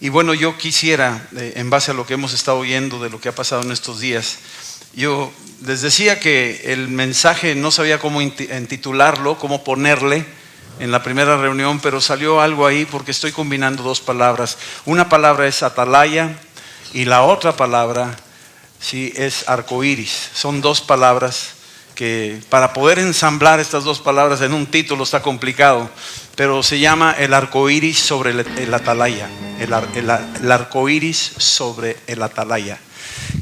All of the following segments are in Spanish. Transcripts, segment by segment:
Y bueno, yo quisiera, en base a lo que hemos estado oyendo de lo que ha pasado en estos días, yo les decía que el mensaje no sabía cómo intitularlo, cómo ponerle en la primera reunión, pero salió algo ahí porque estoy combinando dos palabras. Una palabra es atalaya y la otra palabra sí es arcoíris. Son dos palabras que para poder ensamblar estas dos palabras en un título está complicado, pero se llama el arcoíris sobre el atalaya. El arcoíris sobre el atalaya.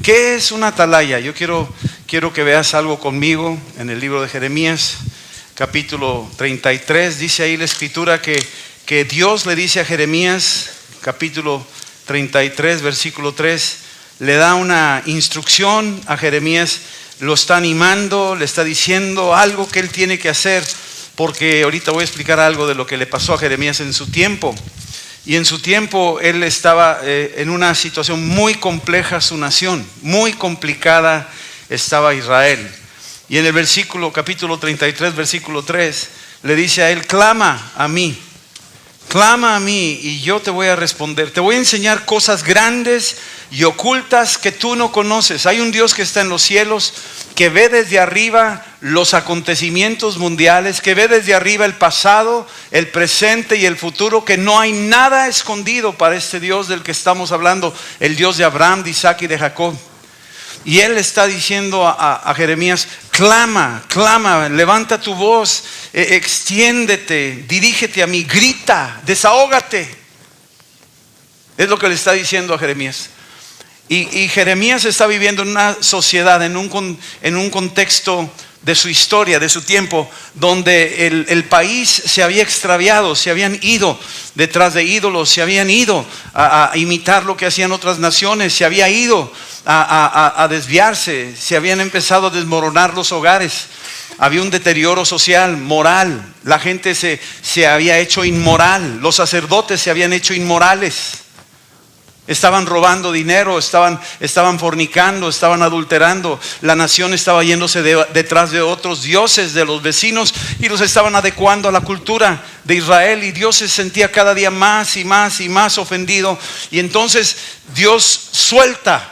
¿Qué es una atalaya? Yo quiero que veas algo conmigo en el libro de Jeremías, capítulo 33. Dice ahí la escritura que Dios le dice a Jeremías, capítulo 33, versículo 3, le da una instrucción a Jeremías, lo está animando, le está diciendo algo que él tiene que hacer, porque ahorita voy a explicar algo de lo que le pasó a Jeremías en su tiempo. Y en su tiempo él estaba en una situación muy compleja, su nación, muy complicada estaba Israel. Y en el capítulo 33, versículo 3, le dice a él: clama a mí y yo te voy a responder. Te voy a enseñar cosas grandes y ocultas que tú no conoces. Hay un Dios que está en los cielos, que ve desde arriba los acontecimientos mundiales, que ve desde arriba el pasado, el presente y el futuro, que no hay nada escondido para este Dios del que estamos hablando, el Dios de Abraham, de Isaac y de Jacob. Y él está diciendo a Jeremías: clama, levanta tu voz, extiéndete, dirígete a mí, grita, desahógate. Es lo que le está diciendo a Jeremías. Y Jeremías está viviendo en una sociedad, en un contexto de su historia, de su tiempo, donde el país se había extraviado, se habían ido detrás de ídolos, se habían ido a imitar lo que hacían otras naciones, se había ido a desviarse, se habían empezado a desmoronar los hogares. Había un deterioro social, moral, la gente se había hecho inmoral, los sacerdotes se habían hecho inmorales. Estaban robando dinero, estaban fornicando, estaban adulterando. La nación estaba yéndose detrás de otros dioses de los vecinos y los estaban adecuando a la cultura de Israel. Y Dios se sentía cada día más y más ofendido. Y entonces Dios suelta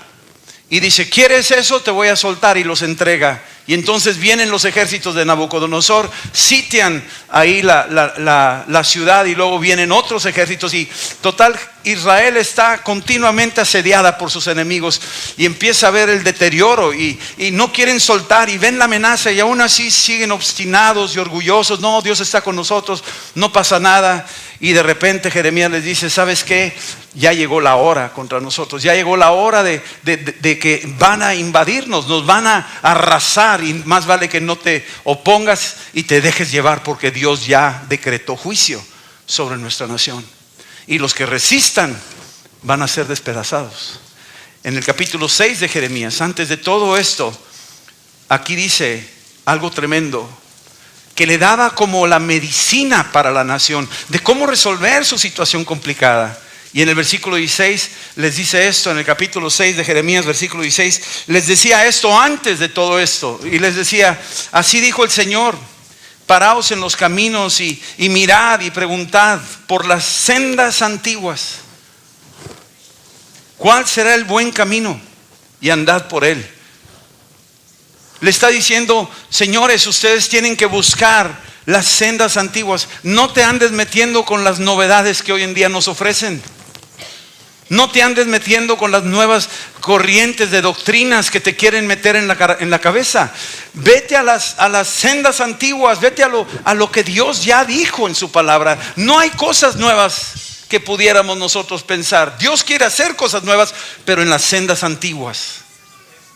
y dice: ¿quieres eso? Te voy a soltar. Y los entrega. Y entonces vienen los ejércitos de Nabucodonosor, sitian ahí la ciudad, y luego vienen otros ejércitos, y total, Israel está continuamente asediada por sus enemigos, y empieza a ver el deterioro, y no quieren soltar, y ven la amenaza, y aún así siguen obstinados y orgullosos. No, Dios está con nosotros, no pasa nada. Y de repente Jeremías les dice: ¿sabes qué? Ya llegó la hora contra nosotros, ya llegó la hora de que van a invadirnos, nos van a arrasar, y más vale que no te opongas y te dejes llevar, porque Dios ya decretó juicio sobre nuestra nación, y los que resistan van a ser despedazados. En el capítulo 6 de Jeremías, antes de todo esto, aquí dice algo tremendo, que le daba como la medicina para la nación, de cómo resolver su situación complicada. Y en el versículo 16 les dice esto, en el capítulo 6 de Jeremías, versículo 16, les decía esto antes de todo esto, y les decía: así dijo el Señor, paraos en los caminos y mirad y preguntad por las sendas antiguas, ¿cuál será el buen camino? Y andad por él. Le está diciendo: señores, ustedes tienen que buscar las sendas antiguas. No te andes metiendo con las novedades que hoy en día nos ofrecen. No te andes metiendo con las nuevas corrientes de doctrinas que te quieren meter en la cabeza. Vete a las sendas antiguas, vete a lo que Dios ya dijo en su palabra. No hay cosas nuevas que pudiéramos nosotros pensar. Dios quiere hacer cosas nuevas, pero en las sendas antiguas.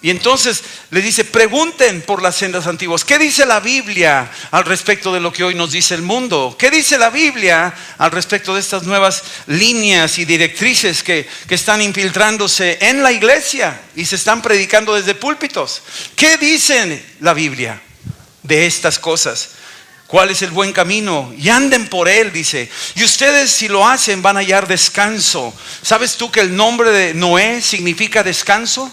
Y entonces le dice: pregunten por las sendas antiguas. ¿Qué dice la Biblia al respecto de lo que hoy nos dice el mundo? ¿Qué dice la Biblia al respecto de estas nuevas líneas y directrices que están infiltrándose en la iglesia y se están predicando desde púlpitos? ¿Qué dice la Biblia de estas cosas? ¿Cuál es el buen camino? Y anden por él, dice. Y ustedes, si lo hacen, van a hallar descanso. ¿Sabes tú que el nombre de Noé significa descanso?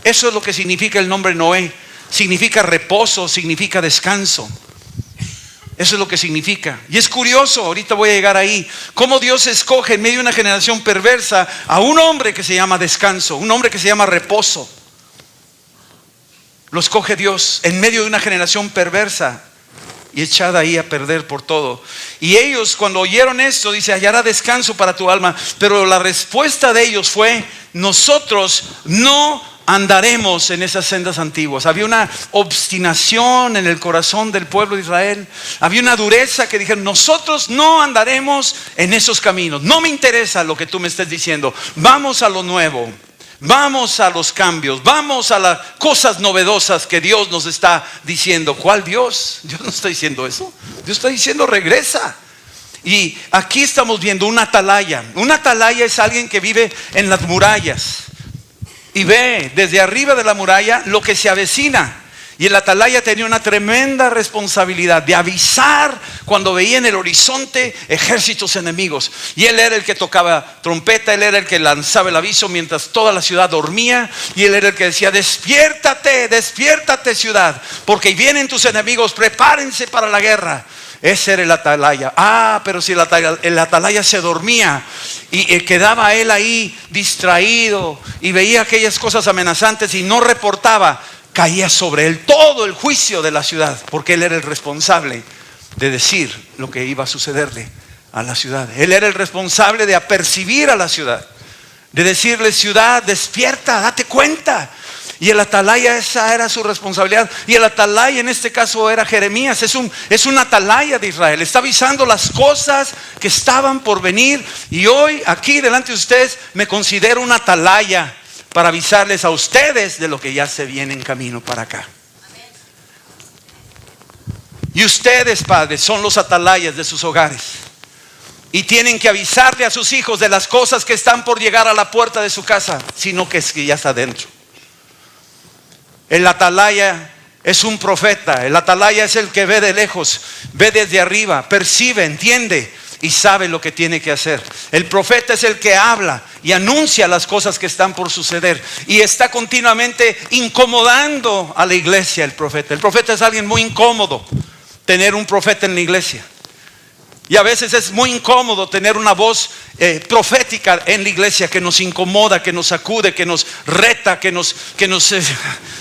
Eso es lo que significa el nombre Noé. Significa reposo, significa descanso. Eso es lo que significa. Y es curioso, ahorita voy a llegar ahí, cómo Dios escoge en medio de una generación perversa a un hombre que se llama descanso, un hombre que se llama reposo. Lo escoge Dios en medio de una generación perversa y echada ahí a perder por todo. Y ellos, cuando oyeron esto, dice: hallará descanso para tu alma. Pero la respuesta de ellos fue: nosotros no andaremos en esas sendas antiguas. Había una obstinación en el corazón del pueblo de Israel. Había una dureza que dijeron: nosotros no andaremos en esos caminos. No me interesa lo que tú me estés diciendo. Vamos a lo nuevo. Vamos a los cambios, vamos a las cosas novedosas que Dios nos está diciendo. ¿Cuál Dios? Dios no está diciendo eso. Dios está diciendo: regresa. Y aquí estamos viendo una atalaya. Una atalaya es alguien que vive en las murallas y ve desde arriba de la muralla lo que se avecina. Y el atalaya tenía una tremenda responsabilidad de avisar cuando veía en el horizonte ejércitos enemigos. Y él era el que tocaba trompeta, él era el que lanzaba el aviso mientras toda la ciudad dormía. Y él era el que decía: despiértate, despiértate ciudad, porque vienen tus enemigos, prepárense para la guerra. Ese era el atalaya. Pero si el atalaya se dormía y quedaba él ahí distraído y veía aquellas cosas amenazantes y no reportaba, caía sobre él todo el juicio de la ciudad, porque él era el responsable de decir lo que iba a sucederle a la ciudad. Él era el responsable de apercibir a la ciudad, de decirle: ciudad, despierta, date cuenta. Y el atalaya, esa era su responsabilidad. Y el atalaya en este caso era Jeremías. Es un atalaya de Israel. Está avisando las cosas que estaban por venir. Y hoy aquí delante de ustedes me considero un atalaya para avisarles a ustedes de lo que ya se viene en camino para acá. Y ustedes, padres, son los atalayas de sus hogares. Y tienen que avisarle a sus hijos de las cosas que están por llegar a la puerta de su casa, sino que es que ya está adentro. El atalaya es un profeta. El atalaya es el que ve de lejos, ve desde arriba, percibe, entiende y sabe lo que tiene que hacer. El profeta es el que habla y anuncia las cosas que están por suceder. Y está continuamente incomodando a la iglesia el profeta. El profeta es alguien muy incómodo tener un profeta en la iglesia. Y a veces es muy incómodo tener una voz profética en la iglesia que nos incomoda, que nos sacude, que nos reta, que nos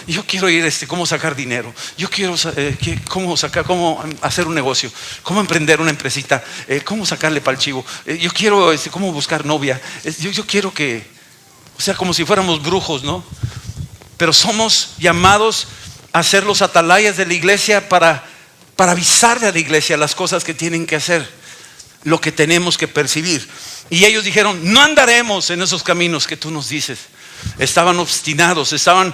yo quiero ir cómo sacar dinero, yo quiero cómo hacer un negocio, cómo emprender una empresita, cómo sacarle para el chivo, yo quiero cómo buscar novia, yo quiero que, o sea, como si fuéramos brujos, ¿no? Pero somos llamados a ser los atalayas de la iglesia para avisarle a la iglesia las cosas que tienen que hacer, lo que tenemos que percibir. Y ellos dijeron: no andaremos en esos caminos que tú nos dices. Estaban obstinados, estaban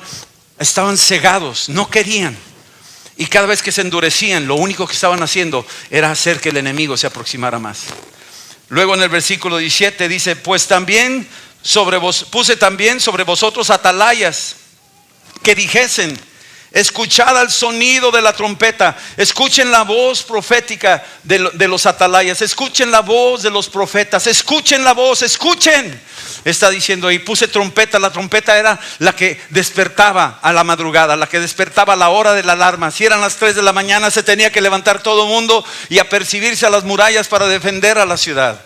cegados, no querían. Y cada vez que se endurecían, lo único que estaban haciendo era hacer que el enemigo se aproximara más. Luego en el versículo 17 dice: pues también puse también sobre vosotros atalayas que dijesen: escuchad al sonido de la trompeta. Escuchen la voz profética de los atalayas. Escuchen la voz de los profetas. Escuchen la voz, escuchen. Está diciendo ahí: puse trompeta. La trompeta era la que despertaba a la madrugada, la que despertaba a la hora de la alarma. Si eran las 3 de la mañana, se tenía que levantar todo el mundo y apercibirse a las murallas para defender a la ciudad.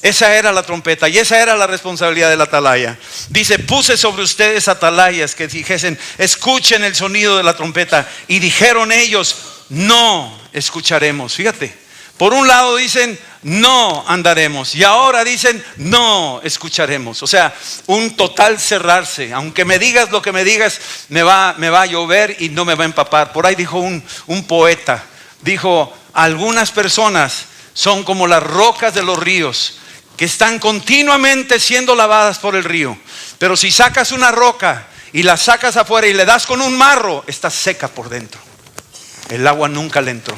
Esa era la trompeta y esa era la responsabilidad del atalaya. Dice: puse sobre ustedes atalayas que dijesen: escuchen el sonido de la trompeta. Y dijeron ellos: no escucharemos. Fíjate, por un lado dicen: no andaremos, y ahora dicen: no escucharemos. O sea, un total cerrarse. Aunque me digas lo que me digas, me va a llover y no me va a empapar. Por ahí dijo un poeta, dijo: algunas personas son como las rocas de los ríos, que están continuamente siendo lavadas por el río. Pero si sacas una roca y la sacas afuera y le das con un marro, está seca por dentro. El agua nunca le entró.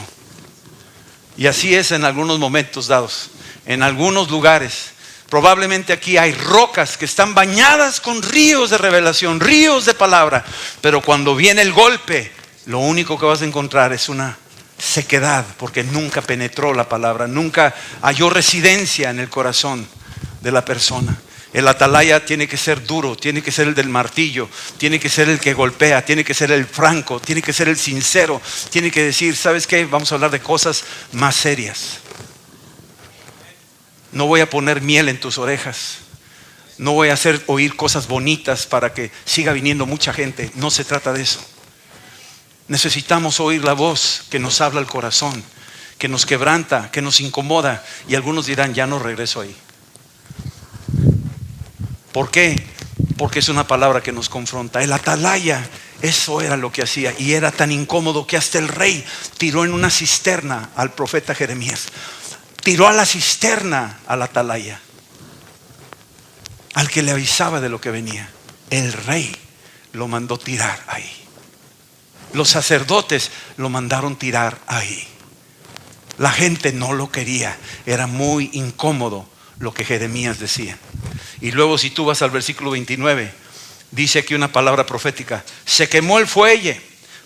Y así es en algunos momentos dados, en algunos lugares. Probablemente aquí hay rocas que están bañadas con ríos de revelación, ríos de palabra. Pero cuando viene el golpe, lo único que vas a encontrar es una sequedad, porque nunca penetró la palabra, nunca halló residencia en el corazón de la persona. El atalaya tiene que ser duro, tiene que ser el del martillo, tiene que ser el que golpea, tiene que ser el franco, tiene que ser el sincero, tiene que decir, ¿sabes qué? Vamos a hablar de cosas más serias. No voy a poner miel en tus orejas. No voy a hacer oír cosas bonitas para que siga viniendo mucha gente. No se trata de eso. Necesitamos oír la voz que nos habla el corazón, que nos quebranta, que nos incomoda. Y algunos dirán, ya no regreso ahí. ¿Por qué? Porque es una palabra que nos confronta. El atalaya, eso era lo que hacía. Y era tan incómodo que hasta el rey tiró en una cisterna al profeta Jeremías. Tiró a la cisterna al atalaya, al que le avisaba de lo que venía. El rey lo mandó tirar ahí. Los sacerdotes lo mandaron tirar ahí. La gente no lo quería. Era muy incómodo lo que Jeremías decía. Y luego si tú vas al versículo 29, dice aquí una palabra profética: se quemó el fuelle,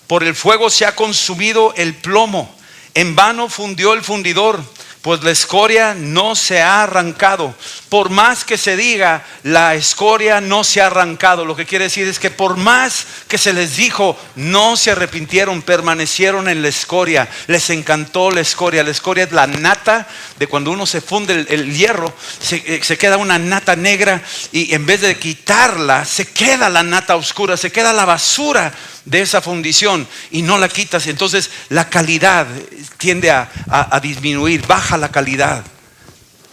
por el fuego se ha consumido el plomo, en vano fundió el fundidor, pues la escoria no se ha arrancado. Por más que se diga, la escoria no se ha arrancado. Lo que quiere decir es que por más que se les dijo, no se arrepintieron, permanecieron en la escoria. Les encantó la escoria. La escoria es la nata de cuando uno se funde el hierro, se queda una nata negra, y en vez de quitarla, se queda la nata oscura, se queda la basura de esa fundición y no la quitas. Entonces la calidad tiende a disminuir, baja la calidad.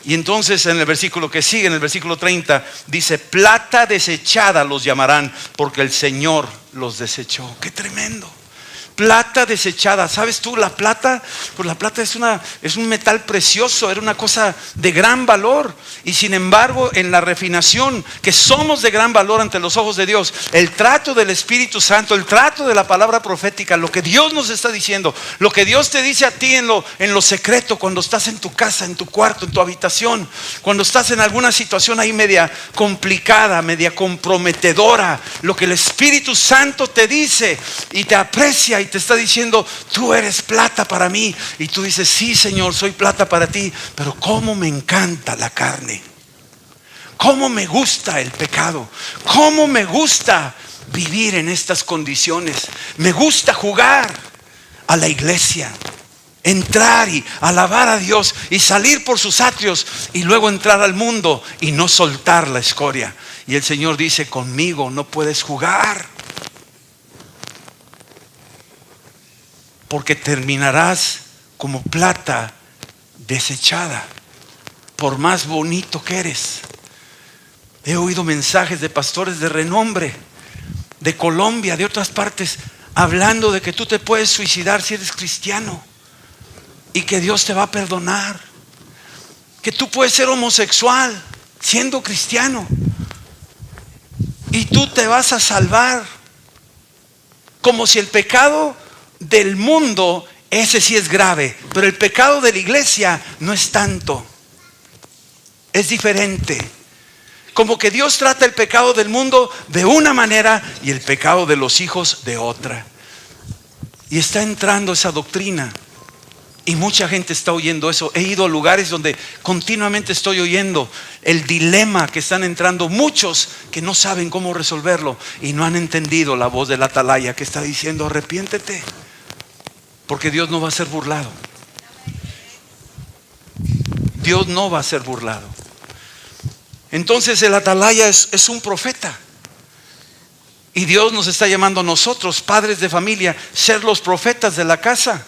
Y entonces en el versículo que sigue, en el versículo 30, dice: plata desechada los llamarán, porque el Señor los desechó. ¡Qué tremendo! Plata desechada. ¿Sabes tú la plata? Pues la plata es un metal precioso, era una cosa de gran valor. Y sin embargo, en la refinación, que somos de gran valor ante los ojos de Dios, el trato del Espíritu Santo, el trato de la palabra profética, lo que Dios nos está diciendo, lo que Dios te dice a ti en lo secreto, cuando estás en tu casa, en tu cuarto, en tu habitación, cuando estás en alguna situación ahí media complicada, media comprometedora, lo que el Espíritu Santo te dice y te aprecia y te está diciendo: tú eres plata para mí. Y tú dices: sí, Señor, soy plata para ti, pero cómo me encanta la carne, cómo me gusta el pecado, cómo me gusta vivir en estas condiciones. Me gusta jugar a la iglesia, entrar y alabar a Dios y salir por sus atrios, y luego entrar al mundo y no soltar la escoria. Y el Señor dice: conmigo no puedes jugar, porque terminarás como plata desechada, por más bonito que eres. He oído mensajes de pastores de renombre, de Colombia, de otras partes, hablando de que tú te puedes suicidar si eres cristiano y que Dios te va a perdonar, que tú puedes ser homosexual siendo cristiano y tú te vas a salvar, como si el pecado del mundo, ese sí es grave, pero el pecado de la iglesia no es tanto, es diferente. Como que Dios trata el pecado del mundo de una manera y el pecado de los hijos de otra. Y está entrando esa doctrina y mucha gente está oyendo eso. He ido a lugares donde continuamente estoy oyendo el dilema que están entrando muchos que no saben cómo resolverlo y no han entendido la voz del atalaya que está diciendo: arrepiéntete, porque Dios no va a ser burlado. Dios no va a ser burlado. Entonces el atalaya es un profeta. Y Dios nos está llamando a nosotros, padres de familia, ser los profetas de la casa.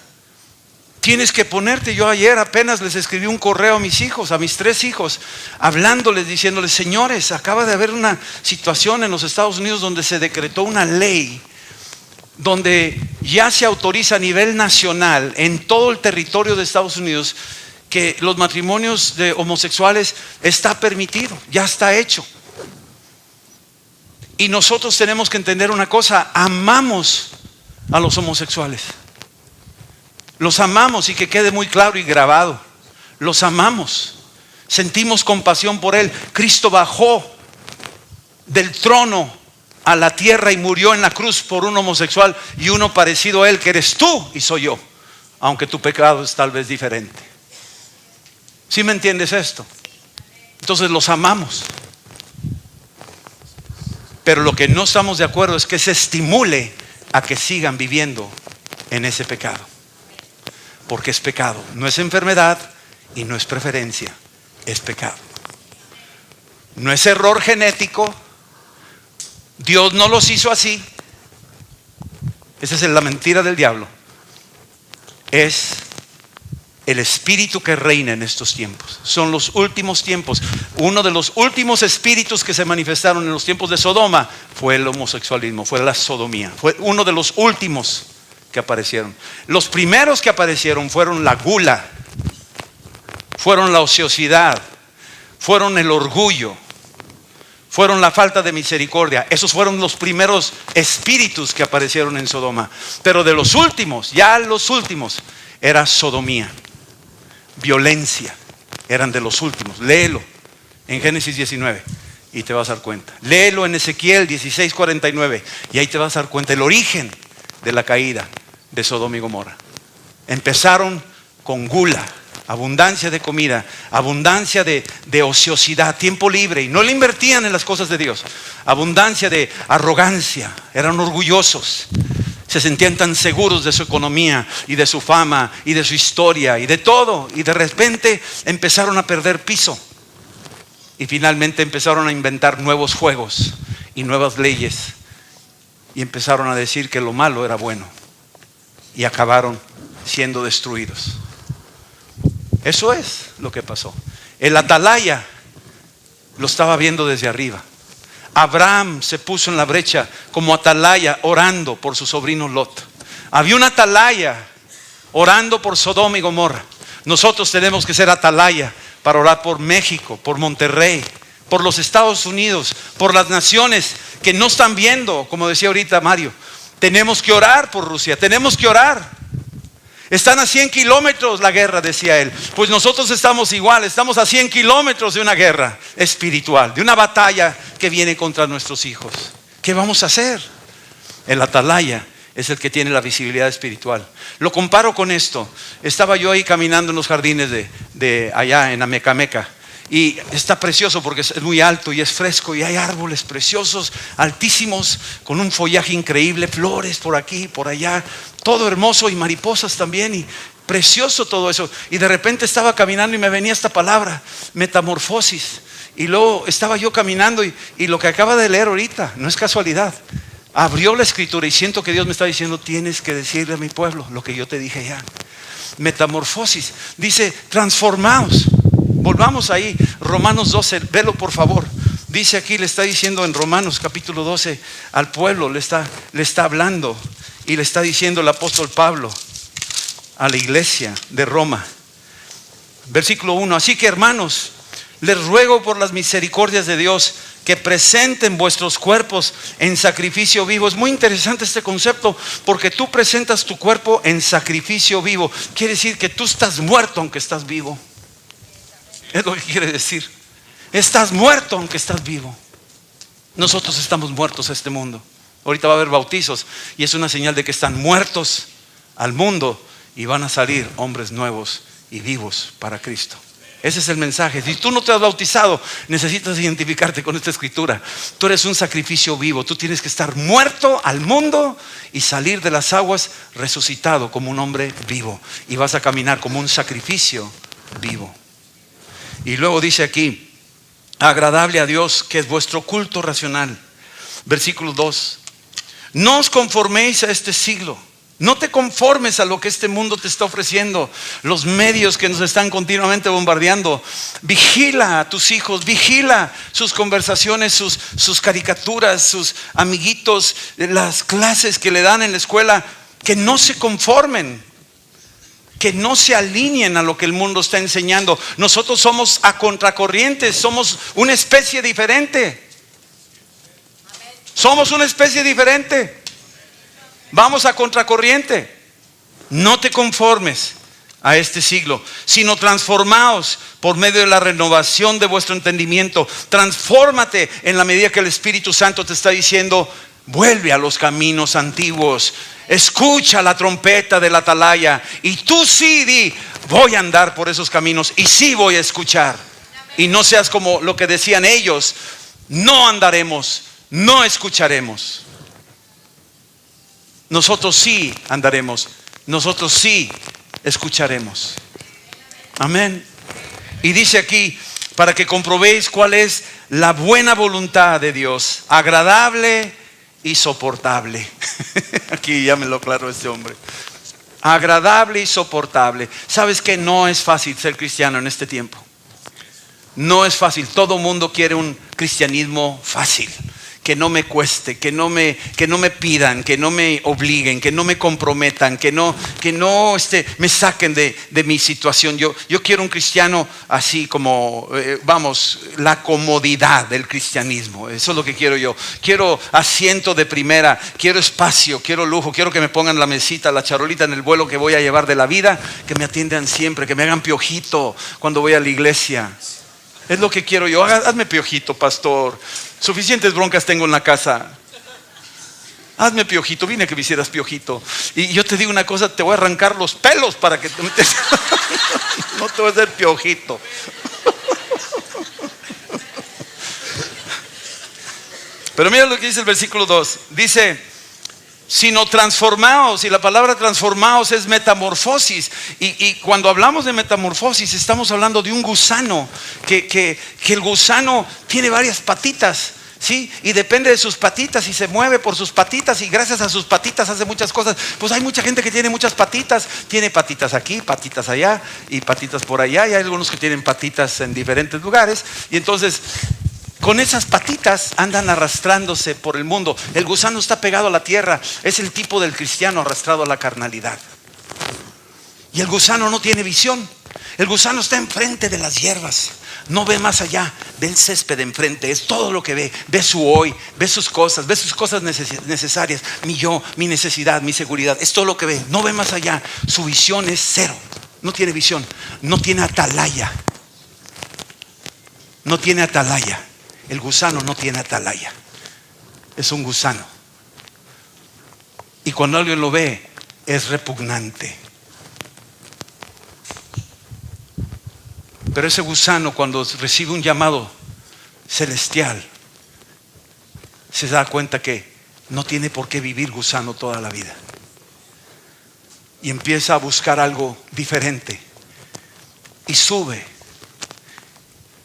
Tienes que ponerte. Yo ayer apenas les escribí un correo a mis hijos, a mis 3 hijos, hablándoles, diciéndoles: señores, acaba de haber una situación en los Estados Unidos donde se decretó una ley donde ya se autoriza a nivel nacional en todo el territorio de Estados Unidos que los matrimonios de homosexuales está permitido, ya está hecho. Y nosotros tenemos que entender una cosa: amamos a los homosexuales, los amamos, y que quede muy claro y grabado, los amamos, sentimos compasión por él. Cristo bajó del trono a la tierra y murió en la cruz por un homosexual y uno parecido a él, que eres tú y soy yo, aunque tu pecado es tal vez diferente. ¿Sí me entiendes esto? Entonces los amamos. Pero lo que no estamos de acuerdo es que se estimule a que sigan viviendo en ese pecado. Porque es pecado, no es enfermedad y no es preferencia, es pecado. No es error genético, Dios no los hizo así. Esa es la mentira del diablo. Es el espíritu que reina en estos tiempos. Son los últimos tiempos. Uno de los últimos espíritus que se manifestaron en los tiempos de Sodoma fue el homosexualismo, fue la sodomía. Fue uno de los últimos que aparecieron. Los primeros que aparecieron fueron la gula, fueron la ociosidad, fueron el orgullo, fueron la falta de misericordia. Esos fueron los primeros espíritus que aparecieron en Sodoma. Pero de los últimos, ya los últimos, era sodomía, violencia. Eran de los últimos. Léelo en Génesis 19 y te vas a dar cuenta. Léelo en Ezequiel 16:49 y ahí te vas a dar cuenta el origen de la caída de Sodoma y Gomorra. Empezaron con gula, abundancia de comida, abundancia de ociosidad, tiempo libre, y no le invertían en las cosas de Dios. Abundancia de arrogancia, eran orgullosos, se sentían tan seguros de su economía y de su fama y de su historia y de todo, y de repente empezaron a perder piso y finalmente empezaron a inventar nuevos juegos y nuevas leyes y empezaron a decir que lo malo era bueno y acabaron siendo destruidos. Eso es lo que pasó. El atalaya lo estaba viendo desde arriba. Abraham se puso en la brecha como atalaya orando por su sobrino Lot. Había un atalaya orando por Sodoma y Gomorra. Nosotros tenemos que ser atalaya para orar por México, por Monterrey, por los Estados Unidos, por las naciones que no están viendo, como decía ahorita Mario. Tenemos que orar por Rusia, tenemos que orar. Están a 100 kilómetros la guerra, decía él. Pues nosotros estamos igual, estamos a 100 kilómetros de una guerra espiritual, de una batalla que viene contra nuestros hijos. ¿Qué vamos a hacer? El atalaya es el que tiene la visibilidad espiritual. Lo comparo con esto. Estaba yo ahí caminando en los jardines de allá en Amecameca. Y está precioso porque es muy alto y es fresco y hay árboles preciosos, altísimos, con un follaje increíble, flores por aquí, por allá, todo hermoso y mariposas también y precioso todo eso. Y de repente estaba caminando y me venía esta palabra, metamorfosis. Y luego estaba yo caminando y lo que acaba de leer ahorita, no es casualidad, abrió la escritura y siento que Dios me está diciendo, tienes que decirle a mi pueblo lo que yo te dije ya. Metamorfosis, dice transformaos. Volvamos ahí, Romanos 12, velo por favor. Dice aquí, le está diciendo en Romanos capítulo 12 al pueblo, le está hablando y le está diciendo el apóstol Pablo a la iglesia de Roma. Versículo 1, así que hermanos, les ruego por las misericordias de Dios que presenten vuestros cuerpos en sacrificio vivo. Es muy interesante este concepto porque tú presentas tu cuerpo en sacrificio vivo. Quiere decir que tú estás muerto aunque estás vivo. Es lo que quiere decir. Estás muerto aunque estás vivo. Nosotros estamos muertos a este mundo. Ahorita va a haber bautizos y es una señal de que están muertos al mundo y van a salir hombres nuevos y vivos para Cristo. Ese es el mensaje. Si tú no te has bautizado, necesitas identificarte con esta escritura. Tú eres un sacrificio vivo. Tú tienes que estar muerto al mundo y salir de las aguas resucitado como un hombre vivo. Y vas a caminar como un sacrificio vivo. Y luego dice aquí, agradable a Dios, que es vuestro culto racional. Versículo 2. No os conforméis a este siglo. No te conformes a lo que este mundo te está ofreciendo. Los medios que nos están continuamente bombardeando. Vigila a tus hijos, vigila sus conversaciones, sus caricaturas, sus amiguitos, las clases que le dan en la escuela. Que no se conformen, que no se alineen a lo que el mundo está enseñando. Nosotros somos a contracorriente, somos una especie diferente. Somos una especie diferente. Vamos a contracorriente. No te conformes a este siglo, sino transformaos por medio de la renovación de vuestro entendimiento. Transfórmate en la medida que el Espíritu Santo te está diciendo, vuelve a los caminos antiguos. Escucha la trompeta del atalaya y tú sí di, voy a andar por esos caminos y sí voy a escuchar. Y no seas como lo que decían ellos, no andaremos no escucharemos. Nosotros sí andaremos, nosotros sí escucharemos. Amén. Y dice aquí, para que comprobéis cuál es la buena voluntad de Dios, agradable y soportable. Aquí ya me lo aclaró este hombre. Agradable y soportable. ¿Sabes que no es fácil ser cristiano en este tiempo? No es fácil. Todo mundo quiere un cristianismo fácil, que no me cueste, que no me pidan, que no me obliguen, que no me comprometan, que no me saquen de mi situación. Yo quiero un cristiano así como, la comodidad del cristianismo. Eso es lo que quiero yo. Quiero asiento de primera, quiero espacio, quiero lujo, quiero que me pongan la mesita, la charolita en el vuelo que voy a llevar de la vida, que me atiendan siempre, que me hagan piojito cuando voy a la iglesia. Es lo que quiero yo. Hazme piojito, pastor. Suficientes broncas tengo en la casa. Hazme piojito. Vine a que me hicieras piojito. Y yo te digo una cosa, te voy a arrancar los pelos para que no te voy a hacer piojito. Pero mira lo que dice el versículo 2. Dice, sino transformaos. Y la palabra transformaos es metamorfosis. Y cuando hablamos de metamorfosis, estamos hablando de un gusano. Que el gusano tiene varias patitas, ¿sí? Y depende de sus patitas y se mueve por sus patitas. Y gracias a sus patitas hace muchas cosas. Pues hay mucha gente que tiene muchas patitas. Tiene patitas aquí, patitas allá y patitas por allá. Y hay algunos que tienen patitas en diferentes lugares. Y entonces, con esas patitas andan arrastrándose por el mundo. El gusano está pegado a la tierra. Es el tipo del cristiano arrastrado a la carnalidad. Y el gusano no tiene visión. El gusano está enfrente de las hierbas. No ve más allá. Ve el césped enfrente. Es todo lo que ve. Ve su hoy. Ve sus cosas. Ve sus cosas necesarias. Mi yo, mi necesidad, mi seguridad. Es todo lo que ve. No ve más allá. Su visión es cero. No tiene visión. No tiene atalaya. No tiene atalaya. El gusano no tiene atalaya. Es un gusano. Y cuando alguien lo ve, es repugnante. Pero ese gusano, cuando recibe un llamado celestial, se da cuenta que no tiene por qué vivir gusano toda la vida. Y empieza a buscar algo diferente. Y sube.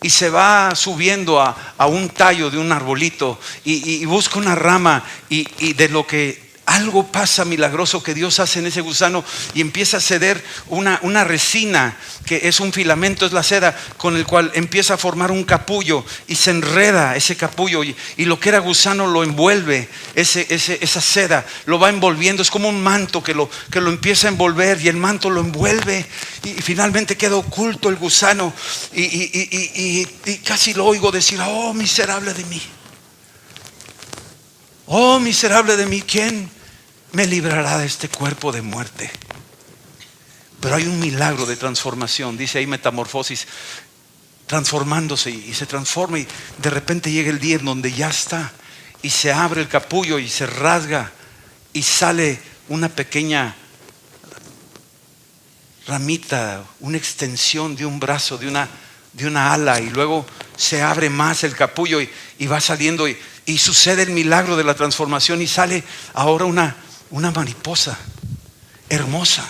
Y se va subiendo a un tallo de un arbolito y busca una rama y de lo que algo pasa milagroso que Dios hace en ese gusano y empieza a ceder una resina que es un filamento, es la seda con el cual empieza a formar un capullo y se enreda ese capullo y lo que era gusano lo envuelve, esa seda lo va envolviendo, es como un manto que lo empieza a envolver y el manto lo envuelve y finalmente queda oculto el gusano y casi lo oigo decir, oh miserable de mí. Oh miserable de mí, ¿quién me librará de este cuerpo de muerte? Pero hay un milagro de transformación. Dice ahí metamorfosis, transformándose y se transforma y de repente llega el día en donde ya está y se abre el capullo y se rasga y sale una pequeña ramita, una extensión de un brazo, de una ala, y luego se abre más el capullo y va saliendo y sucede el milagro de la transformación y sale ahora una mariposa hermosa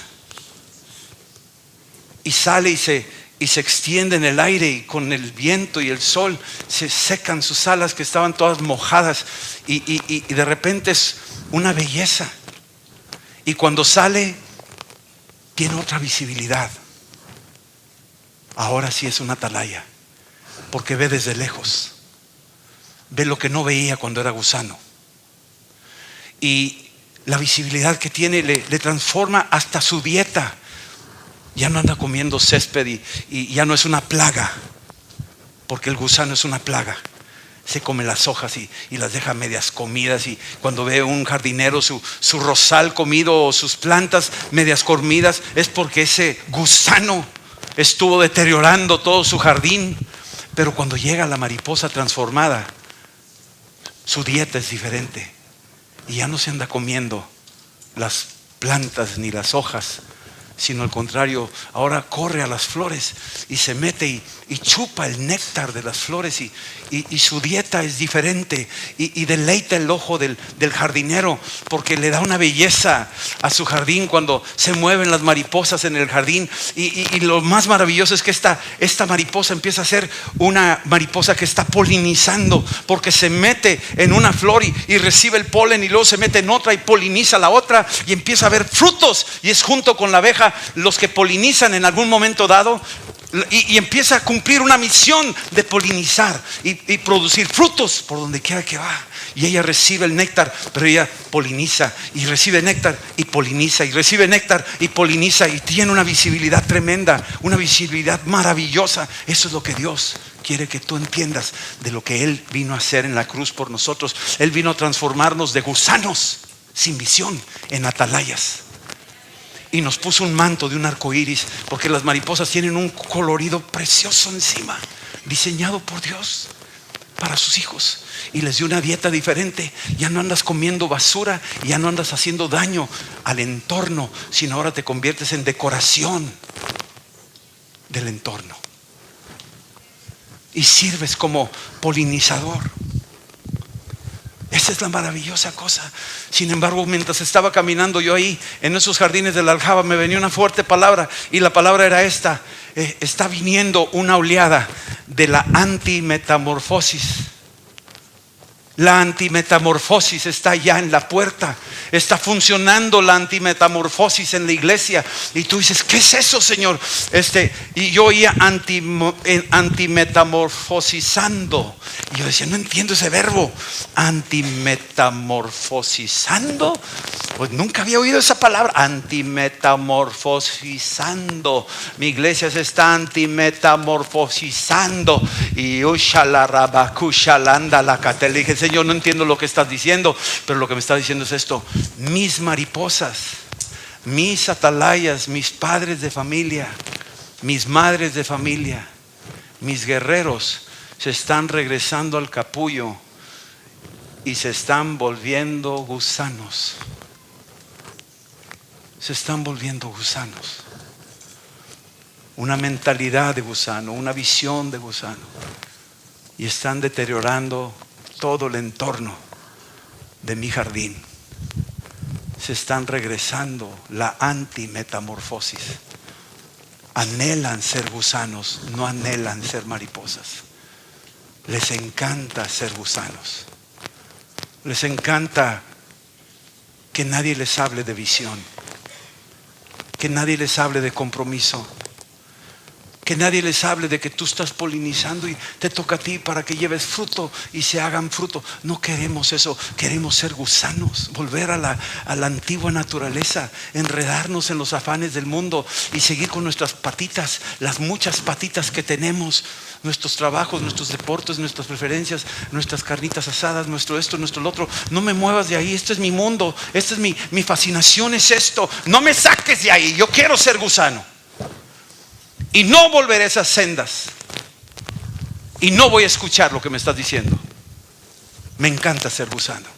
y sale y se extiende en el aire y con el viento y el sol se secan sus alas que estaban todas mojadas y de repente es una belleza y cuando sale tiene otra visibilidad. Ahora sí es una atalaya porque ve desde lejos, ve lo que no veía cuando era gusano y la visibilidad que tiene le transforma hasta su dieta. Ya no anda comiendo césped y ya no es una plaga, porque el gusano es una plaga. Se come las hojas y las deja medias comidas, y cuando ve un jardinero su rosal comido o sus plantas medias comidas, es porque ese gusano estuvo deteriorando todo su jardín. Pero cuando llega la mariposa transformada, su dieta es diferente y ya no se anda comiendo las plantas ni las hojas, sino al contrario, ahora corre a las flores y se mete y chupa el néctar de las flores y su dieta es diferente y deleita el ojo del jardinero, porque le da una belleza a su jardín cuando se mueven las mariposas en el jardín. Y lo más maravilloso es que esta mariposa empieza a ser una mariposa que está polinizando, porque se mete en una flor y recibe el polen, y luego se mete en otra y poliniza la otra, y empieza a haber frutos, y es junto con la abeja los que polinizan en algún momento dado, y empieza a cumplir una misión de polinizar y producir frutos por donde quiera que va. Y ella recibe el néctar, pero ella poliniza y recibe néctar y poliniza y recibe néctar y poliniza, y tiene una visibilidad tremenda, una visibilidad maravillosa. Eso es lo que Dios quiere que tú entiendas de lo que Él vino a hacer en la cruz por nosotros. Él vino a transformarnos de gusanos sin visión en atalayas, y nos puso un manto de un arco iris, porque las mariposas tienen un colorido precioso encima, diseñado por Dios para sus hijos, y les dio una dieta diferente. Ya no andas comiendo basura, ya no andas haciendo daño al entorno, sino ahora te conviertes en decoración del entorno y sirves como polinizador. Esa es la maravillosa cosa. Sin embargo, mientras estaba caminando yo ahí en esos jardines de la aljaba, me venía una fuerte palabra, y la palabra era esta: está viniendo una oleada de la antimetamorfosis. La antimetamorfosis está ya en la puerta. Está funcionando la antimetamorfosis en la iglesia. Y tú dices, ¿qué es eso, Señor? Y yo oía antimetamorfosizando. Y yo decía, no entiendo ese verbo. Antimetamorfosizando. Pues nunca había oído esa palabra. Antimetamorfosizando. Mi iglesia se está antimetamorfosizando. Y le dije, Señor, no entiendo lo que estás diciendo, pero lo que me está diciendo es esto: mis mariposas, mis atalayas, mis padres de familia, mis madres de familia, mis guerreros se están regresando al capullo y se están volviendo gusanos. Se están volviendo gusanos. Una mentalidad de gusano, una visión de gusano, y están deteriorando todo el entorno de mi jardín. Se están regresando la antimetamorfosis. Anhelan ser gusanos, no anhelan ser mariposas. Les encanta ser gusanos. Les encanta que nadie les hable de visión, que nadie les hable de compromiso, que nadie les hable de que tú estás polinizando y te toca a ti para que lleves fruto y se hagan fruto. No queremos eso, queremos ser gusanos, volver a la antigua naturaleza, enredarnos en los afanes del mundo y seguir con nuestras patitas, las muchas patitas que tenemos, nuestros trabajos, nuestros deportes, nuestras preferencias, nuestras carnitas asadas, nuestro esto, nuestro lo otro. No me muevas de ahí, este es mi mundo, esta es mi fascinación, es esto. No me saques de ahí, yo quiero ser gusano. Y no volveré a esas sendas. Y no voy a escuchar lo que me estás diciendo. Me encanta ser gusano.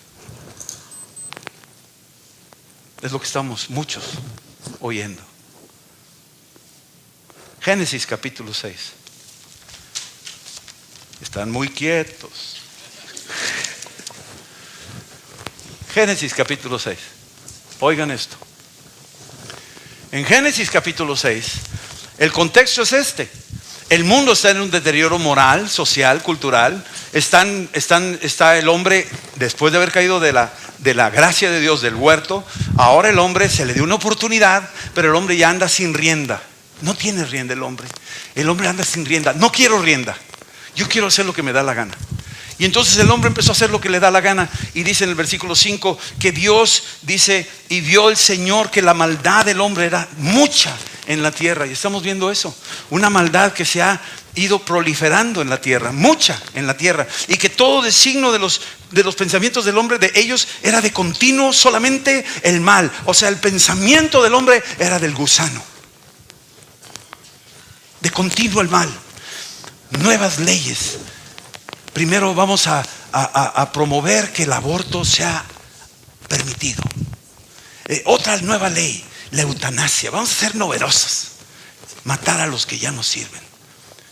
Es lo que estamos muchos oyendo. Génesis capítulo 6. Están muy quietos. Génesis capítulo 6. Oigan esto. En Génesis capítulo 6, el contexto es este. El mundo está en un deterioro moral, social, cultural. Está el hombre, después de haber caído de la gracia de Dios del huerto, ahora el hombre se le dio una oportunidad, pero el hombre ya anda sin rienda. No tiene rienda el hombre. El hombre anda sin rienda. No quiero rienda. Yo quiero hacer lo que me da la gana. Y entonces el hombre empezó a hacer lo que le da la gana. Y dice en el versículo 5 que Dios dice, y vio el Señor que la maldad del hombre era mucha en la tierra. Y estamos viendo eso, una maldad que se ha ido proliferando en la tierra, mucha en la tierra, y que todo designio de los pensamientos del hombre, de ellos, era de continuo solamente el mal. O sea, el pensamiento del hombre era del gusano, de continuo el mal. Nuevas leyes. Primero vamos a promover que el aborto sea permitido. Otra nueva ley. La eutanasia, vamos a ser novedosos. Matar a los que ya no sirven.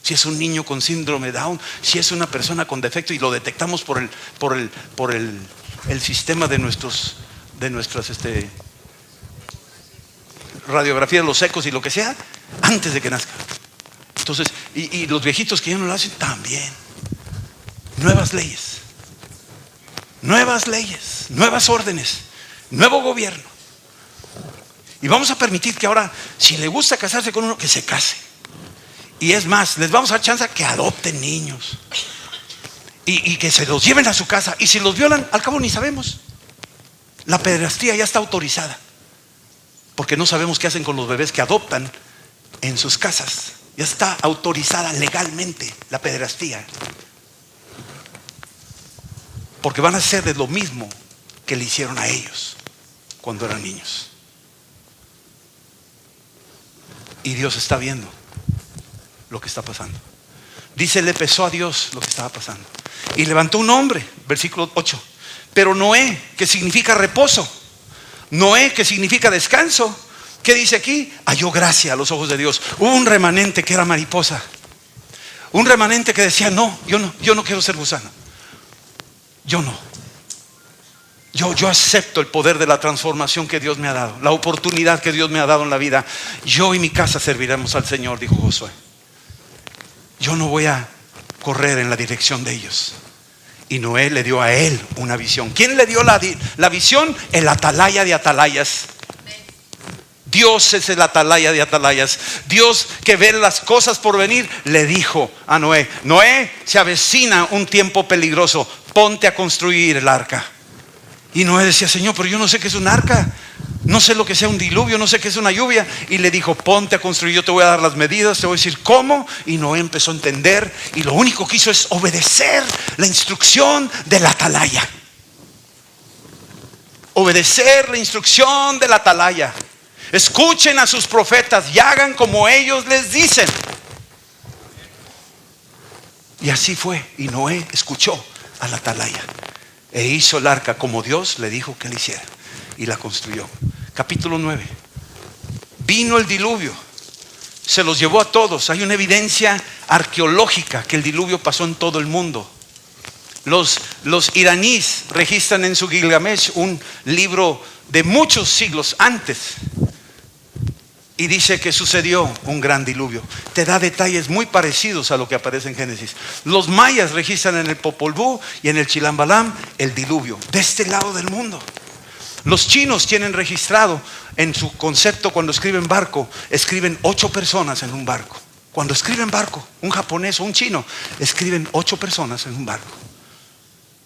Si es un niño con síndrome Down, si es una persona con defecto y lo detectamos por el sistema de nuestras radiografías, los ecos y lo que sea, antes de que nazca. Entonces, y los viejitos que ya no lo hacen, también. Nuevas leyes, nuevas órdenes, nuevo gobierno. Y vamos a permitir que ahora, si le gusta casarse con uno, que se case. Y es más, les vamos a dar chance a que adopten niños y que se los lleven a su casa. Y si los violan, al cabo ni sabemos. La pederastía ya está autorizada, porque no sabemos qué hacen con los bebés que adoptan en sus casas. Ya está autorizada legalmente la pederastía, porque van a hacer de lo mismo que le hicieron a ellos cuando eran niños. Y Dios está viendo lo que está pasando. Dice, le pesó a Dios lo que estaba pasando y levantó un hombre, versículo 8. Pero Noé, que significa reposo, Noé, que significa descanso, ¿qué dice aquí? Halló gracia a los ojos de Dios. Hubo un remanente que era mariposa, un remanente que decía, no, yo no quiero ser gusano. Yo acepto el poder de la transformación que Dios me ha dado, la oportunidad que Dios me ha dado en la vida. Yo y mi casa serviremos al Señor, dijo Josué. Yo no voy a correr en la dirección de ellos. Y Noé le dio a él una visión. ¿Quién le dio la visión? El atalaya de atalayas. Dios es el atalaya de atalayas. Dios, que ve las cosas por venir, le dijo a Noé: Noé, se avecina un tiempo peligroso, ponte a construir el arca. Y Noé decía: Señor, pero yo no sé qué es un arca, no sé lo que sea un diluvio, no sé qué es una lluvia. Y le dijo: ponte a construir, yo te voy a dar las medidas, te voy a decir cómo. Y Noé empezó a entender, y lo único que hizo es obedecer la instrucción del atalaya. Obedecer la instrucción del atalaya. Escuchen a sus profetas y hagan como ellos les dicen. Y así fue. Y Noé escuchó al atalaya e hizo el arca como Dios le dijo que le hiciera, y la construyó. Capítulo 9. Vino el diluvio, se los llevó a todos. Hay una evidencia arqueológica que el diluvio pasó en todo el mundo. Los iraníes registran en su Gilgamesh, un libro de muchos siglos antes, y dice que sucedió un gran diluvio. Te da detalles muy parecidos a lo que aparece en Génesis. Los mayas registran en el Popol Vuh y en el Chilambalam el diluvio de este lado del mundo. Los chinos tienen registrado en su concepto, cuando escriben barco, escriben 8 personas en un barco. Cuando escriben barco, un japonés o un chino, escriben 8 personas en un barco.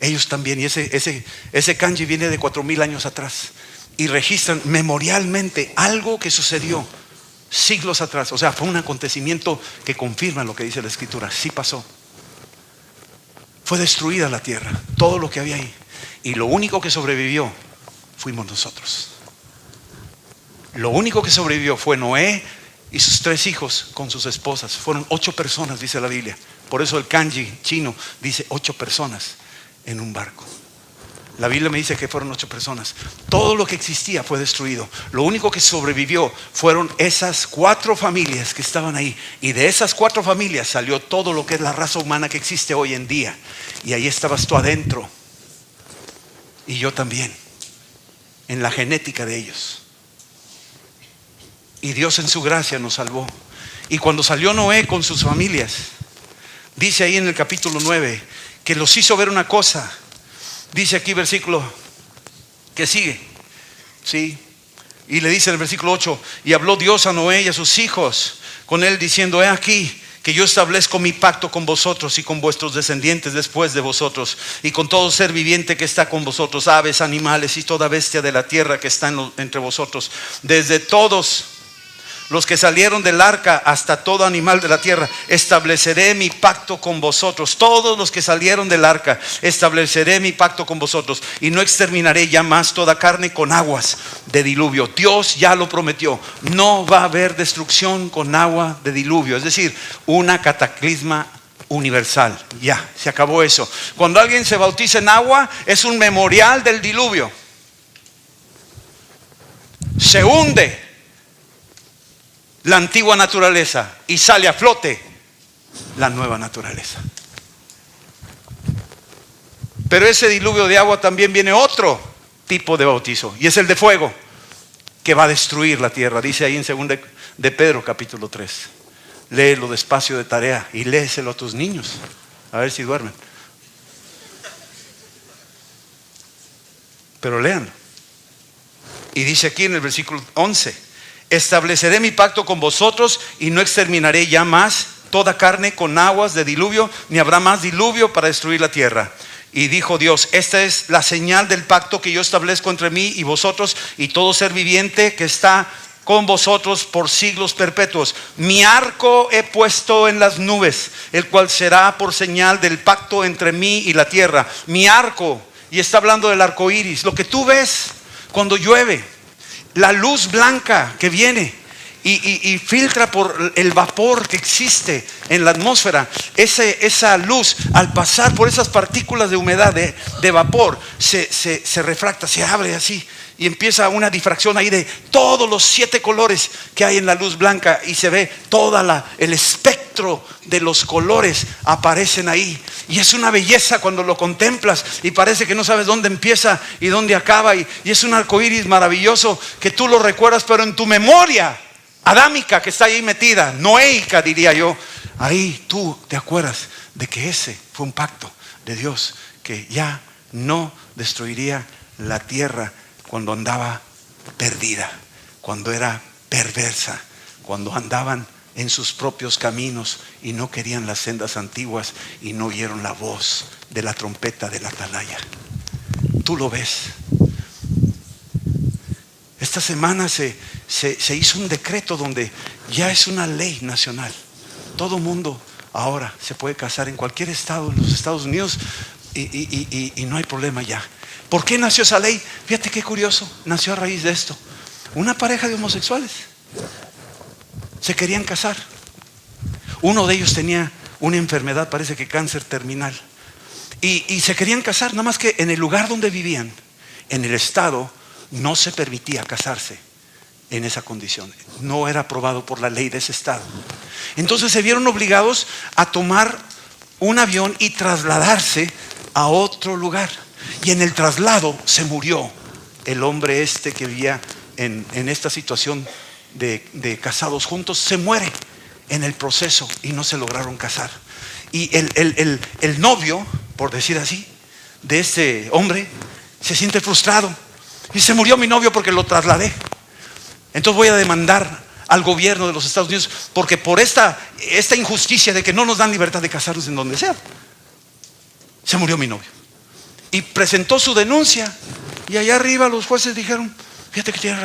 Ellos también, y ese kanji viene de 4000 años atrás, y registran memorialmente algo que sucedió siglos atrás. O sea, fue un acontecimiento que confirma lo que dice la escritura. Sí pasó. Fue destruida la tierra, todo lo que había ahí, y lo único que sobrevivió fuimos nosotros. Lo único que sobrevivió fue Noé y sus 3 hijos con sus esposas. Fueron 8 personas, dice la Biblia. Por eso el kanji chino dice 8 personas en un barco. La Biblia me dice que fueron 8 personas. Todo lo que existía fue destruido. Lo único que sobrevivió fueron esas 4 familias que estaban ahí. Y de esas 4 familias salió todo lo que es la raza humana que existe hoy en día. Y ahí estabas tú adentro, y yo también, en la genética de ellos. Y Dios en su gracia nos salvó. Y cuando salió Noé con sus familias, dice ahí en el capítulo 9 que los hizo ver una cosa. Dice aquí versículo que sigue, ¿sí? Y le dice en el versículo 8: y habló Dios a Noé y a sus hijos con él diciendo: he aquí que yo establezco mi pacto con vosotros y con vuestros descendientes después de vosotros, y con todo ser viviente que está con vosotros, aves, animales y toda bestia de la tierra que está entre vosotros, desde todos los que salieron del arca hasta todo animal de la tierra. Estableceré mi pacto con vosotros. Todos los que salieron del arca, estableceré mi pacto con vosotros, y no exterminaré ya más toda carne con aguas de diluvio. Dios ya lo prometió. No va a haber destrucción con agua de diluvio, es decir, una cataclisma universal. Ya, se acabó eso. Cuando alguien se bautiza en agua, es un memorial del diluvio. Se hunde la antigua naturaleza y sale a flote la nueva naturaleza. Pero ese diluvio de agua también viene otro tipo de bautizo, y es el de fuego, que va a destruir la tierra. Dice ahí en 2 de Pedro capítulo 3. Léelo despacio de tarea y léeselo a tus niños, a ver si duermen. Pero léanlo. Y dice aquí en el versículo 11: estableceré mi pacto con vosotros y no exterminaré ya más toda carne con aguas de diluvio, ni habrá más diluvio para destruir la tierra. Y dijo Dios: esta es la señal del pacto que yo establezco entre mí y vosotros y todo ser viviente que está con vosotros por siglos perpetuos. Mi arco he puesto en las nubes, el cual será por señal del pacto entre mí y la tierra. Mi arco, y está hablando del arco iris, lo que tú ves cuando llueve, la luz blanca que viene y filtra por el vapor que existe en la atmósfera. Esa luz, al pasar por esas partículas de humedad, de vapor, se refracta, se abre así, y empieza una difracción ahí de todos los 7 colores que hay en la luz blanca, y se ve el espectro de los colores aparecen ahí, y es una belleza cuando lo contemplas y parece que no sabes dónde empieza y dónde acaba, y es un arco iris maravilloso que tú lo recuerdas, pero en tu memoria adámica que está ahí metida, noéica diría yo, ahí tú te acuerdas de que ese fue un pacto de Dios, que ya no destruiría la tierra cuando andaba perdida, cuando era perversa, cuando andaban en sus propios caminos y no querían las sendas antiguas y no oyeron la voz de la trompeta de la atalaya. Tú lo ves. Esta semana se hizo un decreto donde ya es una ley nacional. Todo mundo ahora se puede casar en cualquier estado en los Estados Unidos y no hay problema ya. ¿Por qué nació esa ley? Fíjate qué curioso, nació a raíz de esto. Una pareja de homosexuales se querían casar. Uno de ellos tenía una enfermedad, parece que cáncer terminal, y se querían casar, nada más que en el lugar donde vivían, en el estado, no se permitía casarse en esa condición. No era aprobado por la ley de ese estado. Entonces se vieron obligados a tomar un avión y trasladarse a otro lugar. Y en el traslado se murió el hombre que vivía en esta situación de casados juntos. Se muere en el proceso y no se lograron casar. Y el novio, por decir así, de este hombre se siente frustrado. Y se murió mi novio porque lo trasladé. Entonces voy a demandar al gobierno de los Estados Unidos porque por esta injusticia de que no nos dan libertad de casarnos en donde sea, se murió mi novio. Y presentó su denuncia, y allá arriba los jueces dijeron: fíjate que tienes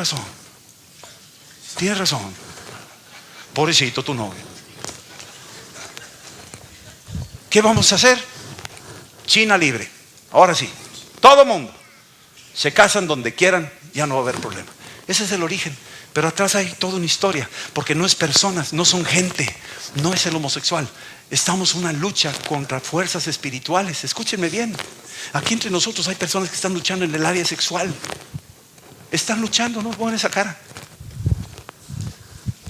razón, pobrecito tu novio. ¿Qué vamos a hacer? China libre. Ahora sí, todo mundo se casan donde quieran, ya no va a haber problema. Ese es el origen. Pero atrás hay toda una historia, porque no es personas, no son gente, no es el homosexual. Estamos en una lucha contra fuerzas espirituales. Escúchenme bien. Aquí entre nosotros hay personas que están luchando en el área sexual. Están luchando, no pongan esa cara.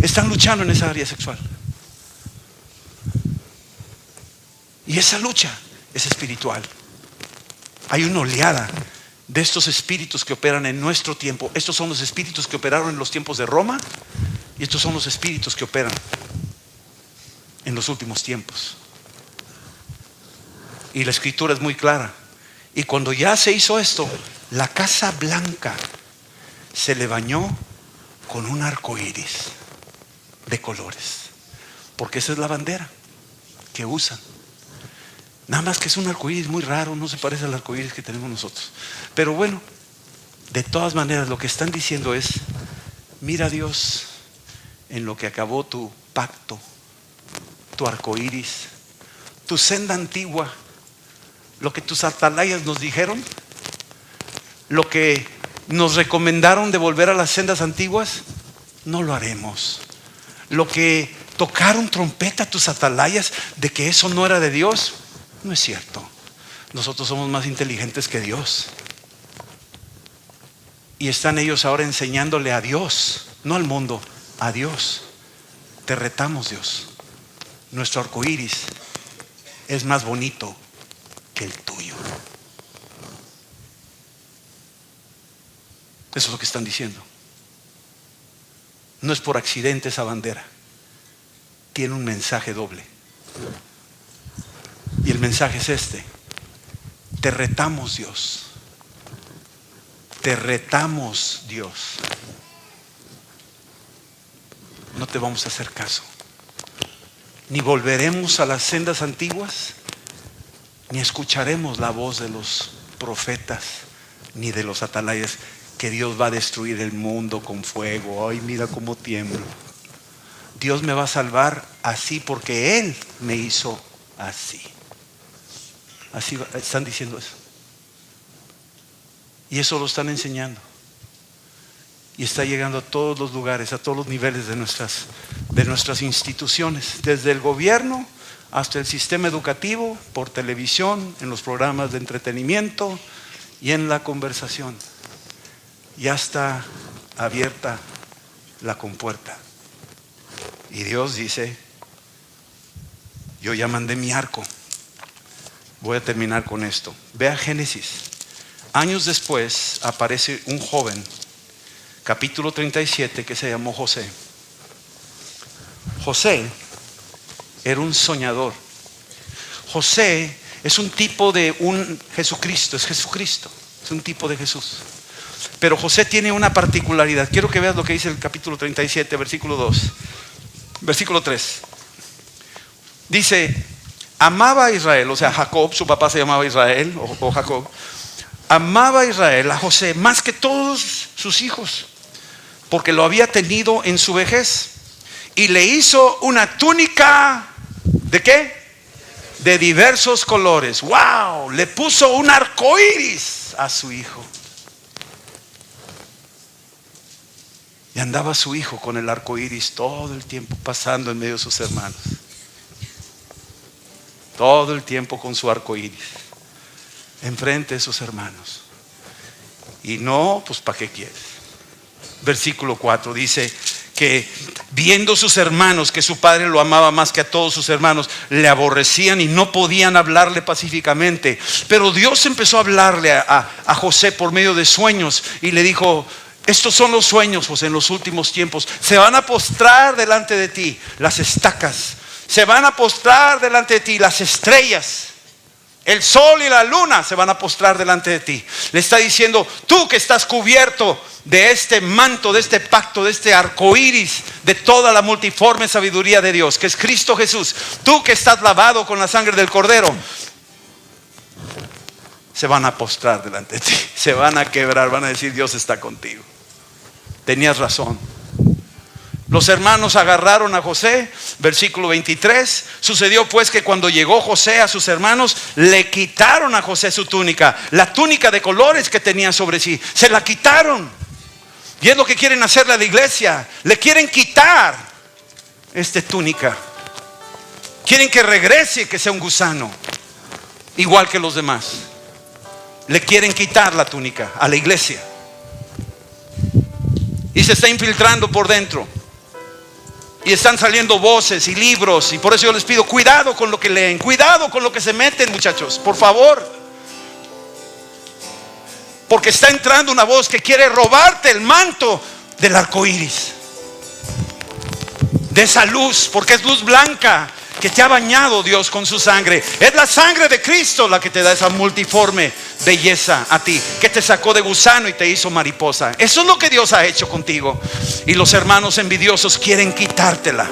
Están luchando en esa área sexual. Y esa lucha es espiritual. Hay una oleada de estos espíritus que operan en nuestro tiempo. Estos son los espíritus que operaron en los tiempos de Roma, y estos son los espíritus que operan en los últimos tiempos. Y la escritura es muy clara. Y cuando ya se hizo esto, la Casa Blanca se le bañó con un arco iris de colores, porque esa es la bandera que usan. Nada más que es un arco iris muy raro, no se parece al arco iris que tenemos nosotros. Pero bueno, de todas maneras lo que están diciendo es: mira a Dios en lo que acabó tu pacto, tu arco iris, tu senda antigua, lo que tus atalayas nos dijeron, lo que nos recomendaron de volver a las sendas antiguas, no lo haremos. Lo que tocaron trompeta tus atalayas de que eso no era de Dios, no es cierto. Nosotros somos más inteligentes que Dios. Y están ellos ahora enseñándole a Dios, no al mundo, a Dios, te retamos, Dios. Nuestro arco iris es más bonito que el tuyo. Eso es lo que están diciendo. No es por accidente esa bandera. Tiene un mensaje doble. Y el mensaje es este: te retamos, Dios. Te retamos, Dios. No te vamos a hacer caso. Ni volveremos a las sendas antiguas, ni escucharemos la voz de los profetas, ni de los atalayas, que Dios va a destruir el mundo con fuego. Ay, mira cómo tiemblo. Dios me va a salvar así porque Él me hizo así. Así están diciendo eso. Y eso lo están enseñando. Y está llegando a todos los lugares, a todos los niveles de nuestras instituciones, desde el gobierno hasta el sistema educativo, por televisión, en los programas de entretenimiento y en la conversación. Ya está abierta la compuerta. Y Dios dice: yo ya mandé mi arco. Voy a terminar con esto. Vea Génesis. Años después aparece un joven, capítulo 37, que se llamó José. José era un soñador. José es un tipo de un Jesucristo. Es Jesucristo. Es un tipo de Jesús. Pero José tiene una particularidad. Quiero que veas lo que dice el capítulo 37, versículo 2. Versículo 3. Dice: amaba a Israel, o sea, Jacob, su papá se llamaba Israel o Jacob. Amaba a Israel, a José, más que todos sus hijos, porque lo había tenido en su vejez. Y le hizo una túnica, ¿de qué? De diversos colores. ¡Wow! Le puso un arco iris a su hijo. Y andaba su hijo con el arco iris todo el tiempo, pasando en medio de sus hermanos. Todo el tiempo con su arco iris enfrente de sus hermanos. Y no, pues ¿para qué quieres? Versículo 4 dice que viendo sus hermanos que su padre lo amaba más que a todos sus hermanos, le aborrecían y no podían hablarle pacíficamente. Pero Dios empezó a hablarle a José por medio de sueños y le dijo: estos son los sueños, José, en los últimos tiempos. Se van a postrar delante de ti las estacas. Se van a postrar delante de ti las estrellas. El sol y la luna se van a postrar delante de ti. Le está diciendo: tú que estás cubierto de este manto, de este pacto, de este arco iris, de toda la multiforme sabiduría de Dios, que es Cristo Jesús. Tú que estás lavado con la sangre del Cordero. Se van a postrar delante de ti. Se van a quebrar, van a decir: Dios está contigo. Tenías razón. Los hermanos agarraron a José, versículo 23. Sucedió pues que cuando llegó José a sus hermanos, le quitaron a José su túnica, la túnica de colores que tenía sobre sí. Se la quitaron. Y es lo que quieren hacerle a la iglesia. Le quieren quitar esta túnica. Quieren que regrese, que sea un gusano, igual que los demás. Le quieren quitar la túnica a la iglesia. Y se está infiltrando por dentro. Y están saliendo voces y libros. Y por eso yo les pido cuidado con lo que leen. Cuidado con lo que se meten, muchachos, por favor. Porque está entrando una voz que quiere robarte el manto del arco iris, de esa luz, porque es luz blanca que te ha bañado Dios con su sangre. Es la sangre de Cristo la que te da esa multiforme belleza a ti, que te sacó de gusano y te hizo mariposa. Eso es lo que Dios ha hecho contigo. Y los hermanos envidiosos quieren quitártela.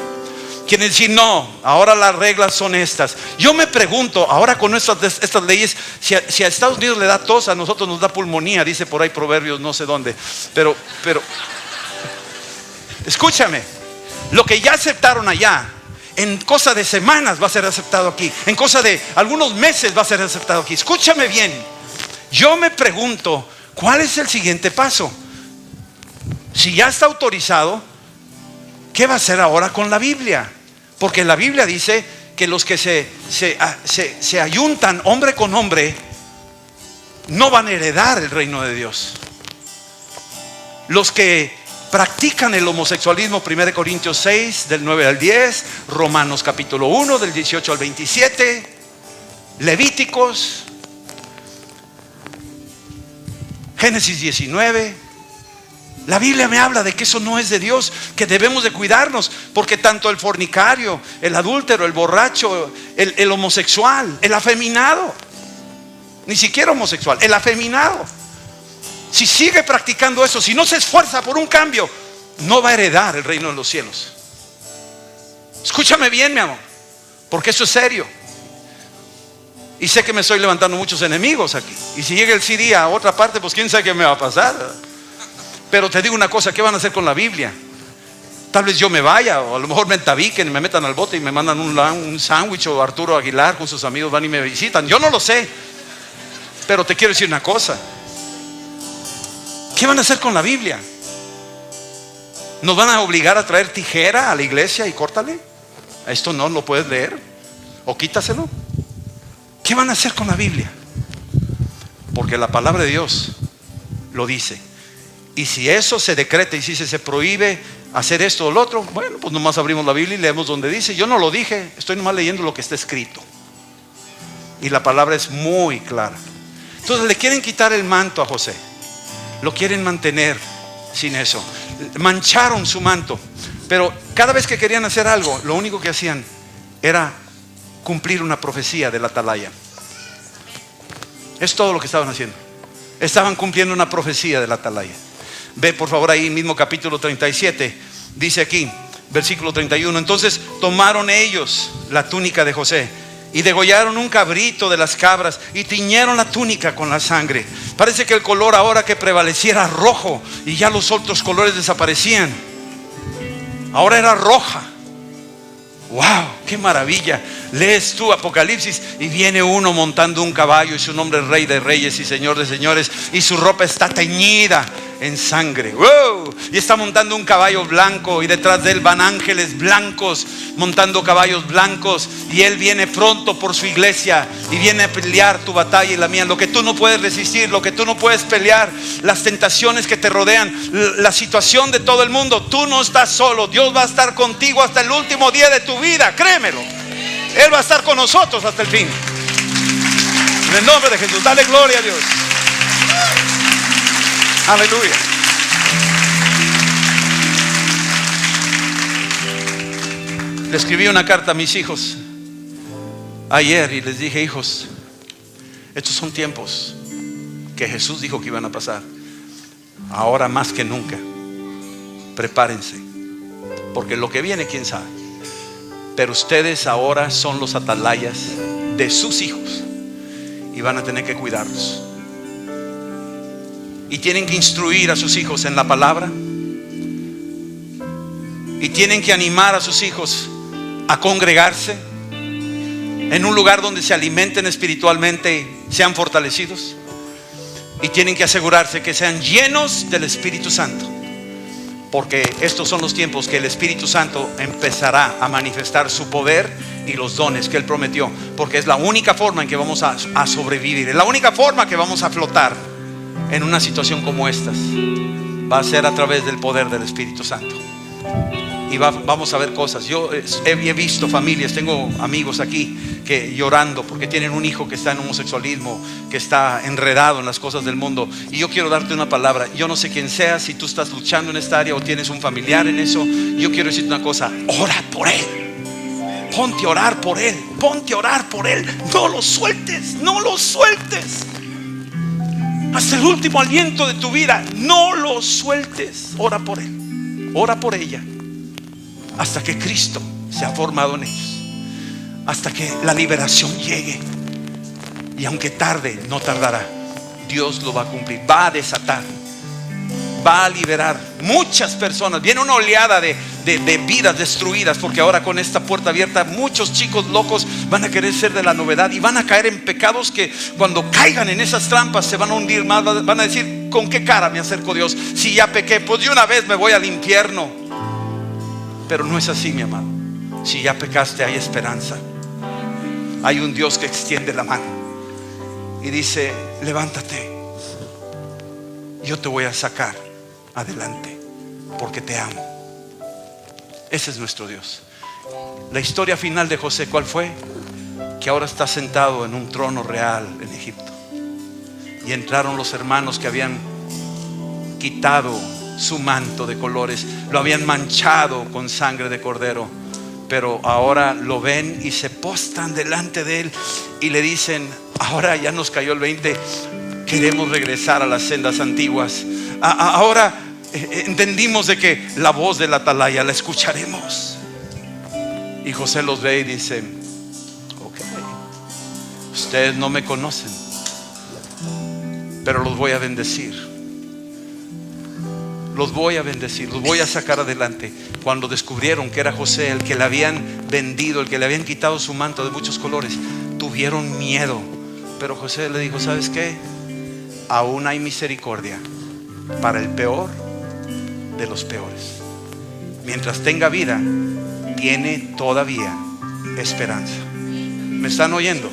Quieren decir: no, ahora las reglas son estas. Yo me pregunto, ahora con estas leyes, si a Estados Unidos le da tos, a nosotros nos da pulmonía, dice por ahí Proverbios no sé dónde. Pero escúchame, lo que ya aceptaron allá, en cosa de semanas va a ser aceptado aquí. En cosa de algunos meses va a ser aceptado aquí. Escúchame bien. Yo me pregunto, ¿cuál es el siguiente paso? Si ya está autorizado, ¿qué va a hacer ahora con la Biblia? Porque la Biblia dice que los que se ayuntan hombre con hombre no van a heredar el reino de Dios. Los que practican el homosexualismo. 1 Corintios 6 del 9 al 10, Romanos capítulo 1 del 18 al 27, Levíticos, Génesis 19. La Biblia me habla de que eso no es de Dios, que debemos de cuidarnos, porque tanto el fornicario, el adúltero, el borracho, el homosexual, el afeminado, ni siquiera homosexual, el afeminado, si sigue practicando eso, si no se esfuerza por un cambio, no va a heredar el reino de los cielos. Escúchame bien, mi amor, porque eso es serio. Y sé que me estoy levantando muchos enemigos aquí. Y si llega el CD a otra parte, pues quién sabe qué me va a pasar. Pero te digo una cosa, ¿qué van a hacer con la Biblia? Tal vez yo me vaya, o a lo mejor me entabiquen y me metan al bote y me mandan un sándwich, o Arturo Aguilar con sus amigos van y me visitan. Yo no lo sé. Pero te quiero decir una cosa. ¿Qué van a hacer con la Biblia? ¿Nos van a obligar a traer tijera a la iglesia y córtale? Esto no lo puedes leer, o quítaselo. ¿Qué van a hacer con la Biblia? Porque la palabra de Dios lo dice. Y si eso se decreta y si se prohíbe hacer esto o lo otro, bueno, pues nomás abrimos la Biblia y leemos donde dice. Yo no lo dije, estoy nomás leyendo lo que está escrito. Y la palabra es muy clara. Entonces le quieren quitar el manto a José. Lo quieren mantener sin eso. Mancharon su manto. Pero cada vez que querían hacer algo, lo único que hacían era cumplir una profecía del atalaya. Es todo lo que estaban haciendo. Estaban cumpliendo una profecía del atalaya. Ve por favor ahí mismo capítulo 37. Dice aquí, versículo 31. Entonces tomaron ellos la túnica de José y degollaron un cabrito de las cabras y tiñeron la túnica con la sangre. Parece que el color ahora que prevaleciera rojo, y ya los otros colores desaparecían. Ahora era roja. ¡Wow! ¡Qué maravilla! Lees tú Apocalipsis y viene uno montando un caballo y su nombre es Rey de Reyes y Señor de Señores, y su ropa está teñida en sangre. ¡Wow! Y está montando un caballo blanco y detrás de él van ángeles blancos montando caballos blancos, y él viene pronto por su iglesia y viene a pelear tu batalla y la mía. Lo que tú no puedes resistir, lo que tú no puedes pelear, las tentaciones que te rodean, la situación de todo el mundo, tú no estás solo. Dios va a estar contigo hasta el último día de tu vida, créemelo. Él va a estar con nosotros hasta el fin. En el nombre de Jesús, dale gloria a Dios. Aleluya. Le escribí una carta a mis hijos ayer y les dije: hijos, estos son tiempos que Jesús dijo que iban a pasar. Ahora más que nunca, prepárense, porque lo que viene, quién sabe. Pero ustedes ahora son los atalayas de sus hijos y van a tener que cuidarlos. Y tienen que instruir a sus hijos en la palabra. Y tienen que animar a sus hijos a congregarse en un lugar donde se alimenten espiritualmente y sean fortalecidos. Y tienen que asegurarse que sean llenos del Espíritu Santo, porque estos son los tiempos que el Espíritu Santo empezará a manifestar su poder y los dones que Él prometió. Porque es la única forma en que vamos a sobrevivir, es la única forma que vamos a flotar en una situación como estas. Va a ser a través del poder del Espíritu Santo. Y vamos a ver cosas. Yo he visto familias, tengo amigos aquí que llorando porque tienen un hijo que está en homosexualismo, que está enredado en las cosas del mundo. Y yo quiero darte una palabra. Yo no sé quién seas, si tú estás luchando en esta área o tienes un familiar en eso. Yo quiero decirte una cosa: ora por él. Ponte a orar por él. Ponte a orar por él. No lo sueltes, no lo sueltes. Hasta el último aliento de tu vida, no lo sueltes. Ora por él, ora por ella, hasta que Cristo se ha formado en ellos, hasta que la liberación llegue. Y aunque tarde, no tardará. Dios lo va a cumplir, va a desatar, va a liberar muchas personas. Viene una oleada de vidas destruidas, porque ahora con esta puerta abierta muchos chicos locos van a querer ser de la novedad y van a caer en pecados que cuando caigan en esas trampas se van a hundir más. Van a decir: ¿con qué cara me acerco a Dios? Si ya pequé, pues de una vez me voy al infierno. Pero no es así, mi amado. Si ya pecaste, hay esperanza. Hay un Dios que extiende la mano y dice: levántate, yo te voy a sacar adelante. porque te amo. Ese es nuestro Dios. La historia final de José, ¿cuál fue? Que ahora está sentado en un trono real en Egipto. Y entraron los hermanos que habían quitado su manto de colores, lo habían manchado con sangre de cordero, pero ahora lo ven y se postran delante de él y le dicen: ahora ya nos cayó el 20, queremos regresar a las sendas antiguas. Ahora entendimos de que la voz de la atalaya la escucharemos. Y José los ve y dice: ok, ustedes no me conocen, pero los voy a bendecir. Los voy a bendecir, los voy a sacar adelante. Cuando descubrieron que era José el que le habían vendido, el que le habían quitado su manto de muchos colores, tuvieron miedo. Pero José le dijo: ¿sabes qué? Aún hay misericordia para el peor de los peores. Mientras tenga vida, tiene todavía esperanza. ¿Me están oyendo?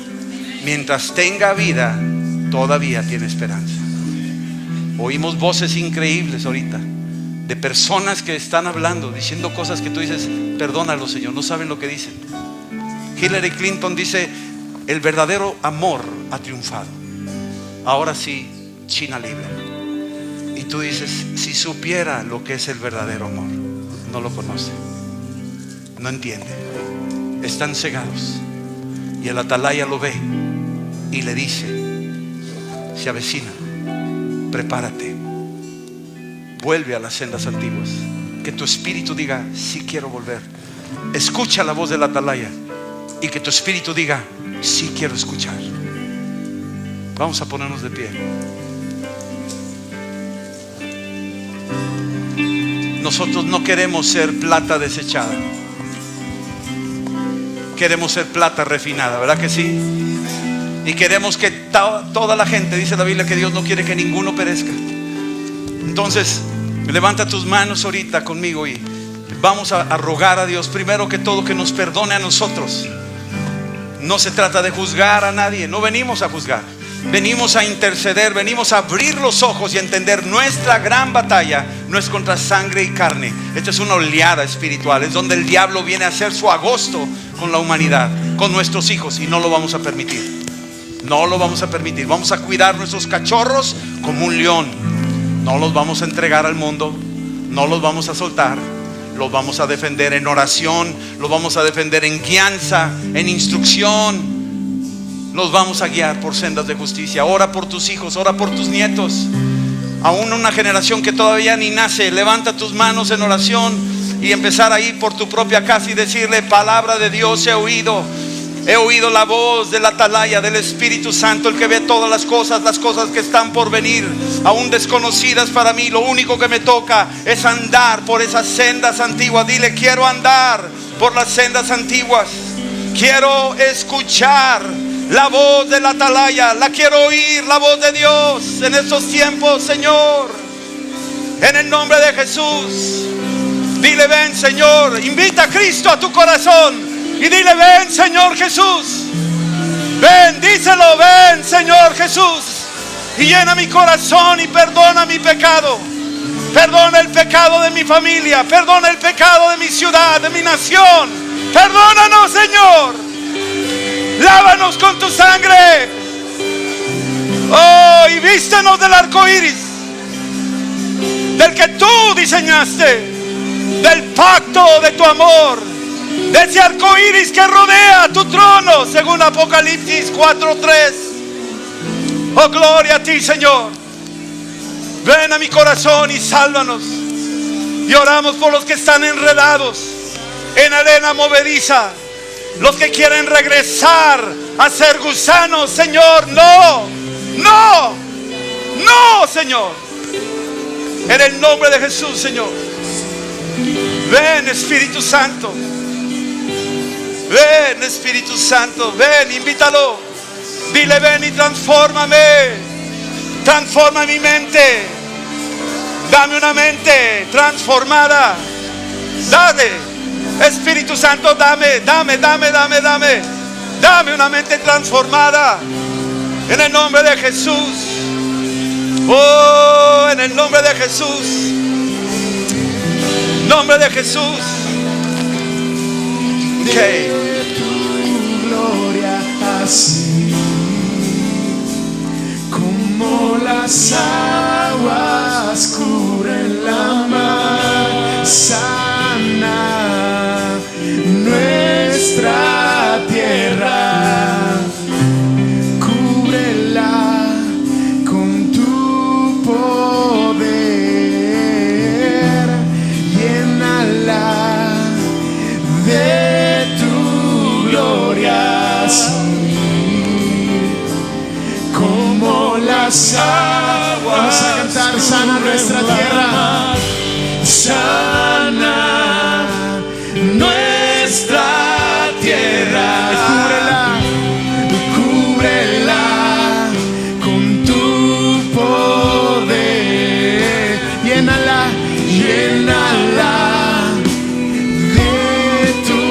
Mientras tenga vida, todavía tiene esperanza. Oímos voces increíbles ahorita de personas que están hablando, diciendo cosas que tú dices: perdónalo, Señor, no saben lo que dicen. Hillary Clinton dice: el verdadero amor ha triunfado. Ahora sí, China libre. Y tú dices: si supiera lo que es el verdadero amor. No lo conoce, no entiende, están cegados. Y el atalaya lo ve y le dice: se avecina, prepárate, vuelve a las sendas antiguas. Que tu espíritu diga: sí quiero volver. Escucha la voz del atalaya y que tu espíritu diga: sí quiero escuchar. Vamos a ponernos de pie. Nosotros no queremos ser plata desechada, queremos ser plata refinada, ¿verdad que sí? Y queremos que toda la gente, dice la Biblia que Dios no quiere que ninguno perezca. Entonces levanta tus manos ahorita conmigo y vamos a rogar a Dios, primero que todo, que nos perdone a nosotros. No se trata de juzgar a nadie, no venimos a juzgar, venimos a interceder, venimos a abrir los ojos y a entender: nuestra gran batalla no es contra sangre y carne. Esta es una oleada espiritual, es donde el diablo viene a hacer su agosto con la humanidad, con nuestros hijos, y no lo vamos a permitir. No lo vamos a permitir. Vamos a cuidar nuestros cachorros como un león. No los vamos a entregar al mundo, no los vamos a soltar. Los vamos a defender en oración, los vamos a defender en guianza, en instrucción. Los vamos a guiar por sendas de justicia. Ora por tus hijos, ora por tus nietos. Aún una generación que todavía ni nace, levanta tus manos en oración y empezar a ir por tu propia casa y decirle: palabra de Dios he oído la voz del atalaya, del Espíritu Santo, el que ve todas las cosas que están por venir, aún desconocidas para mí. Lo único que me toca es andar por esas sendas antiguas. Dile: quiero andar por las sendas antiguas. Quiero escuchar la voz del atalaya, la quiero oír, la voz de Dios en estos tiempos, Señor. En el nombre de Jesús, dile: ven, Señor. Invita a Cristo a tu corazón y dile: ven, Señor Jesús. Ven, díselo: ven, Señor Jesús, y llena mi corazón y perdona mi pecado. Perdona el pecado de mi familia, perdona el pecado de mi ciudad, de mi nación. Perdónanos, Señor. Lávanos con tu sangre. Oh, y vístenos del arco iris, del que tú diseñaste, del pacto de tu amor, de ese arco iris que rodea tu trono, según Apocalipsis 4:3. Oh, gloria a ti, Señor. Ven a mi corazón y sálvanos. Y oramos por los que están enredados en arena movediza, los que quieren regresar a ser gusanos. Señor, no, Señor. En el nombre de Jesús, Señor. Ven, Espíritu Santo. Ven, Espíritu Santo. Ven, invítalo. Dile: ven y transfórmame. Transforma mi mente. Dame una mente transformada. Dale, Espíritu Santo, dame una mente transformada. En el nombre de Jesús. Oh, en el nombre de Jesús. Nombre de Jesús. Okay. Tu gloria así como las aguas cubren la mar, sana nuestra tierra, cúbrela con tu poder, llénala de tu gloria así como las aguas. Vamos a cantar, sana nuestra tierra, sana nuestra tierra, cúbrela con tu poder, llénala, llénala de tu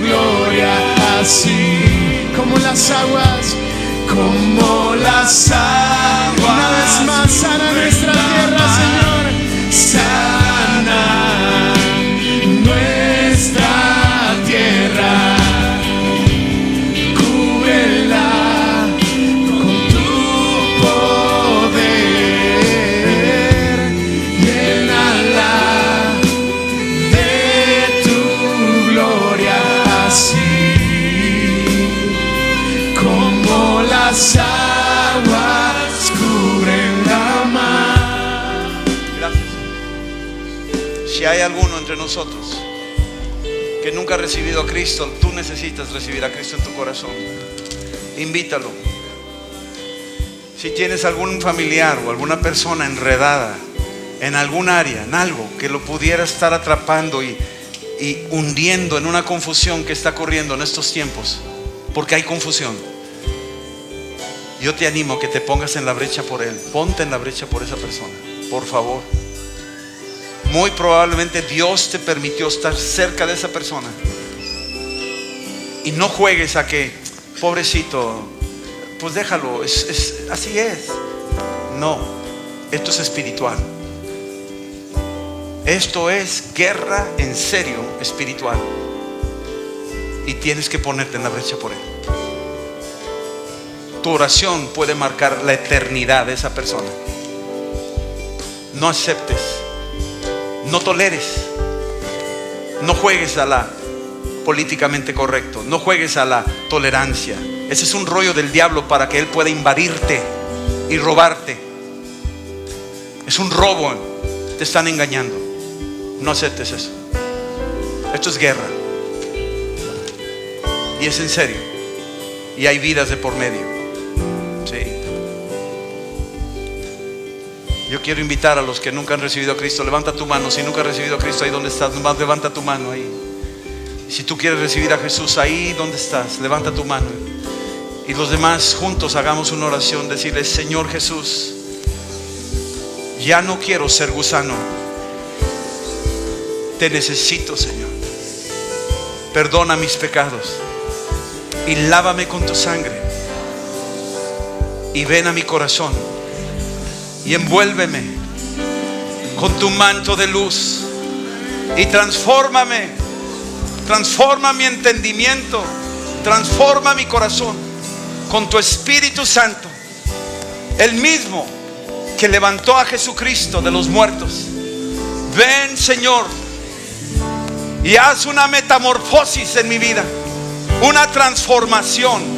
gloria así como las aguas, como las aguas. Una vez más, sana nuestra tierra, Señor, sana nuestra tierra, cúbrela con tu poder, llénala de tu gloria así como las aguas cubren la mar. Gracias. Si hay alguno entre nosotros que nunca ha recibido a Cristo, tú necesitas recibir a Cristo en tu corazón. Invítalo. Si tienes algún familiar o alguna persona enredada en algún área, en algo que lo pudiera estar atrapando y hundiendo en una confusión que está corriendo en estos tiempos, porque hay confusión, yo te animo a que te pongas en la brecha por él. Ponte en la brecha por esa persona, por favor. Muy probablemente Dios te permitió estar cerca de esa persona. Y no juegues a que, pobrecito, pues déjalo, así es. No, esto es espiritual. Esto es guerra en serio espiritual. Y tienes que ponerte en la brecha por él. Tu oración puede marcar la eternidad de esa persona. No aceptes, no toleres, no juegues a la políticamente correcto, no juegues a la tolerancia. Ese es un rollo del diablo para que él pueda invadirte y robarte. Es un robo, te están engañando. No aceptes eso. Esto es guerra y es en serio, y hay vidas de por medio. Sí. Yo quiero invitar a los que nunca han recibido a Cristo. Levanta tu mano. Si nunca has recibido a Cristo, ahí donde estás, nomás levanta tu mano ahí. Si tú quieres recibir a Jesús, ahí donde estás, levanta tu mano. Y los demás juntos hagamos una oración. Decirle: Señor Jesús, ya no quiero ser gusano. Te necesito, Señor. Perdona mis pecados y lávame con tu sangre. Y ven a mi corazón y envuélveme con tu manto de luz y transfórmame. Transforma mi entendimiento, transforma mi corazón con tu Espíritu Santo, el mismo que levantó a Jesucristo de los muertos. Ven, Señor, y haz una metamorfosis en mi vida, una transformación.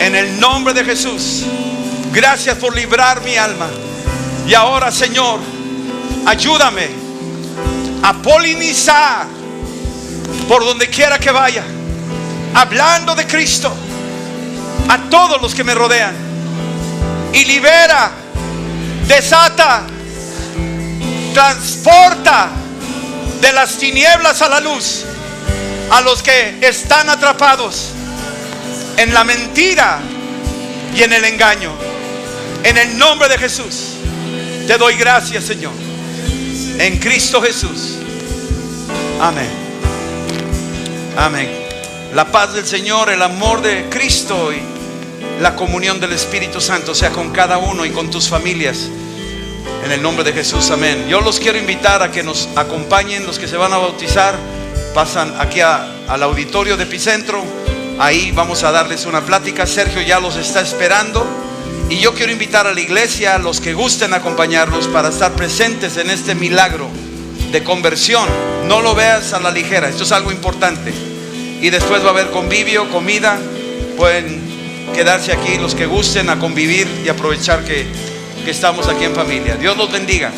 En el nombre de Jesús, gracias por librar mi alma. Y ahora, Señor, ayúdame a polinizar por donde quiera que vaya, hablando de Cristo a todos los que me rodean. Y libera, desata, transporta de las tinieblas a la luz a los que están atrapados en la mentira y en el engaño. En el nombre de Jesús te doy gracias, Señor, en Cristo Jesús. Amén. Amén. La paz del Señor, el amor de Cristo y la comunión del Espíritu Santo sea con cada uno y con tus familias. En el nombre de Jesús, amén. Yo los quiero invitar a que nos acompañen, los que se van a bautizar. Pasan aquí al auditorio de Epicentro. Ahí vamos a darles una plática. Sergio ya los está esperando. Y yo quiero invitar a la iglesia, a los que gusten acompañarnos, para estar presentes en este milagro de conversión. No lo veas a la ligera, esto es algo importante. Y después va a haber convivio, comida. Pueden quedarse aquí los que gusten a convivir y aprovechar que estamos aquí en familia. Dios los bendiga.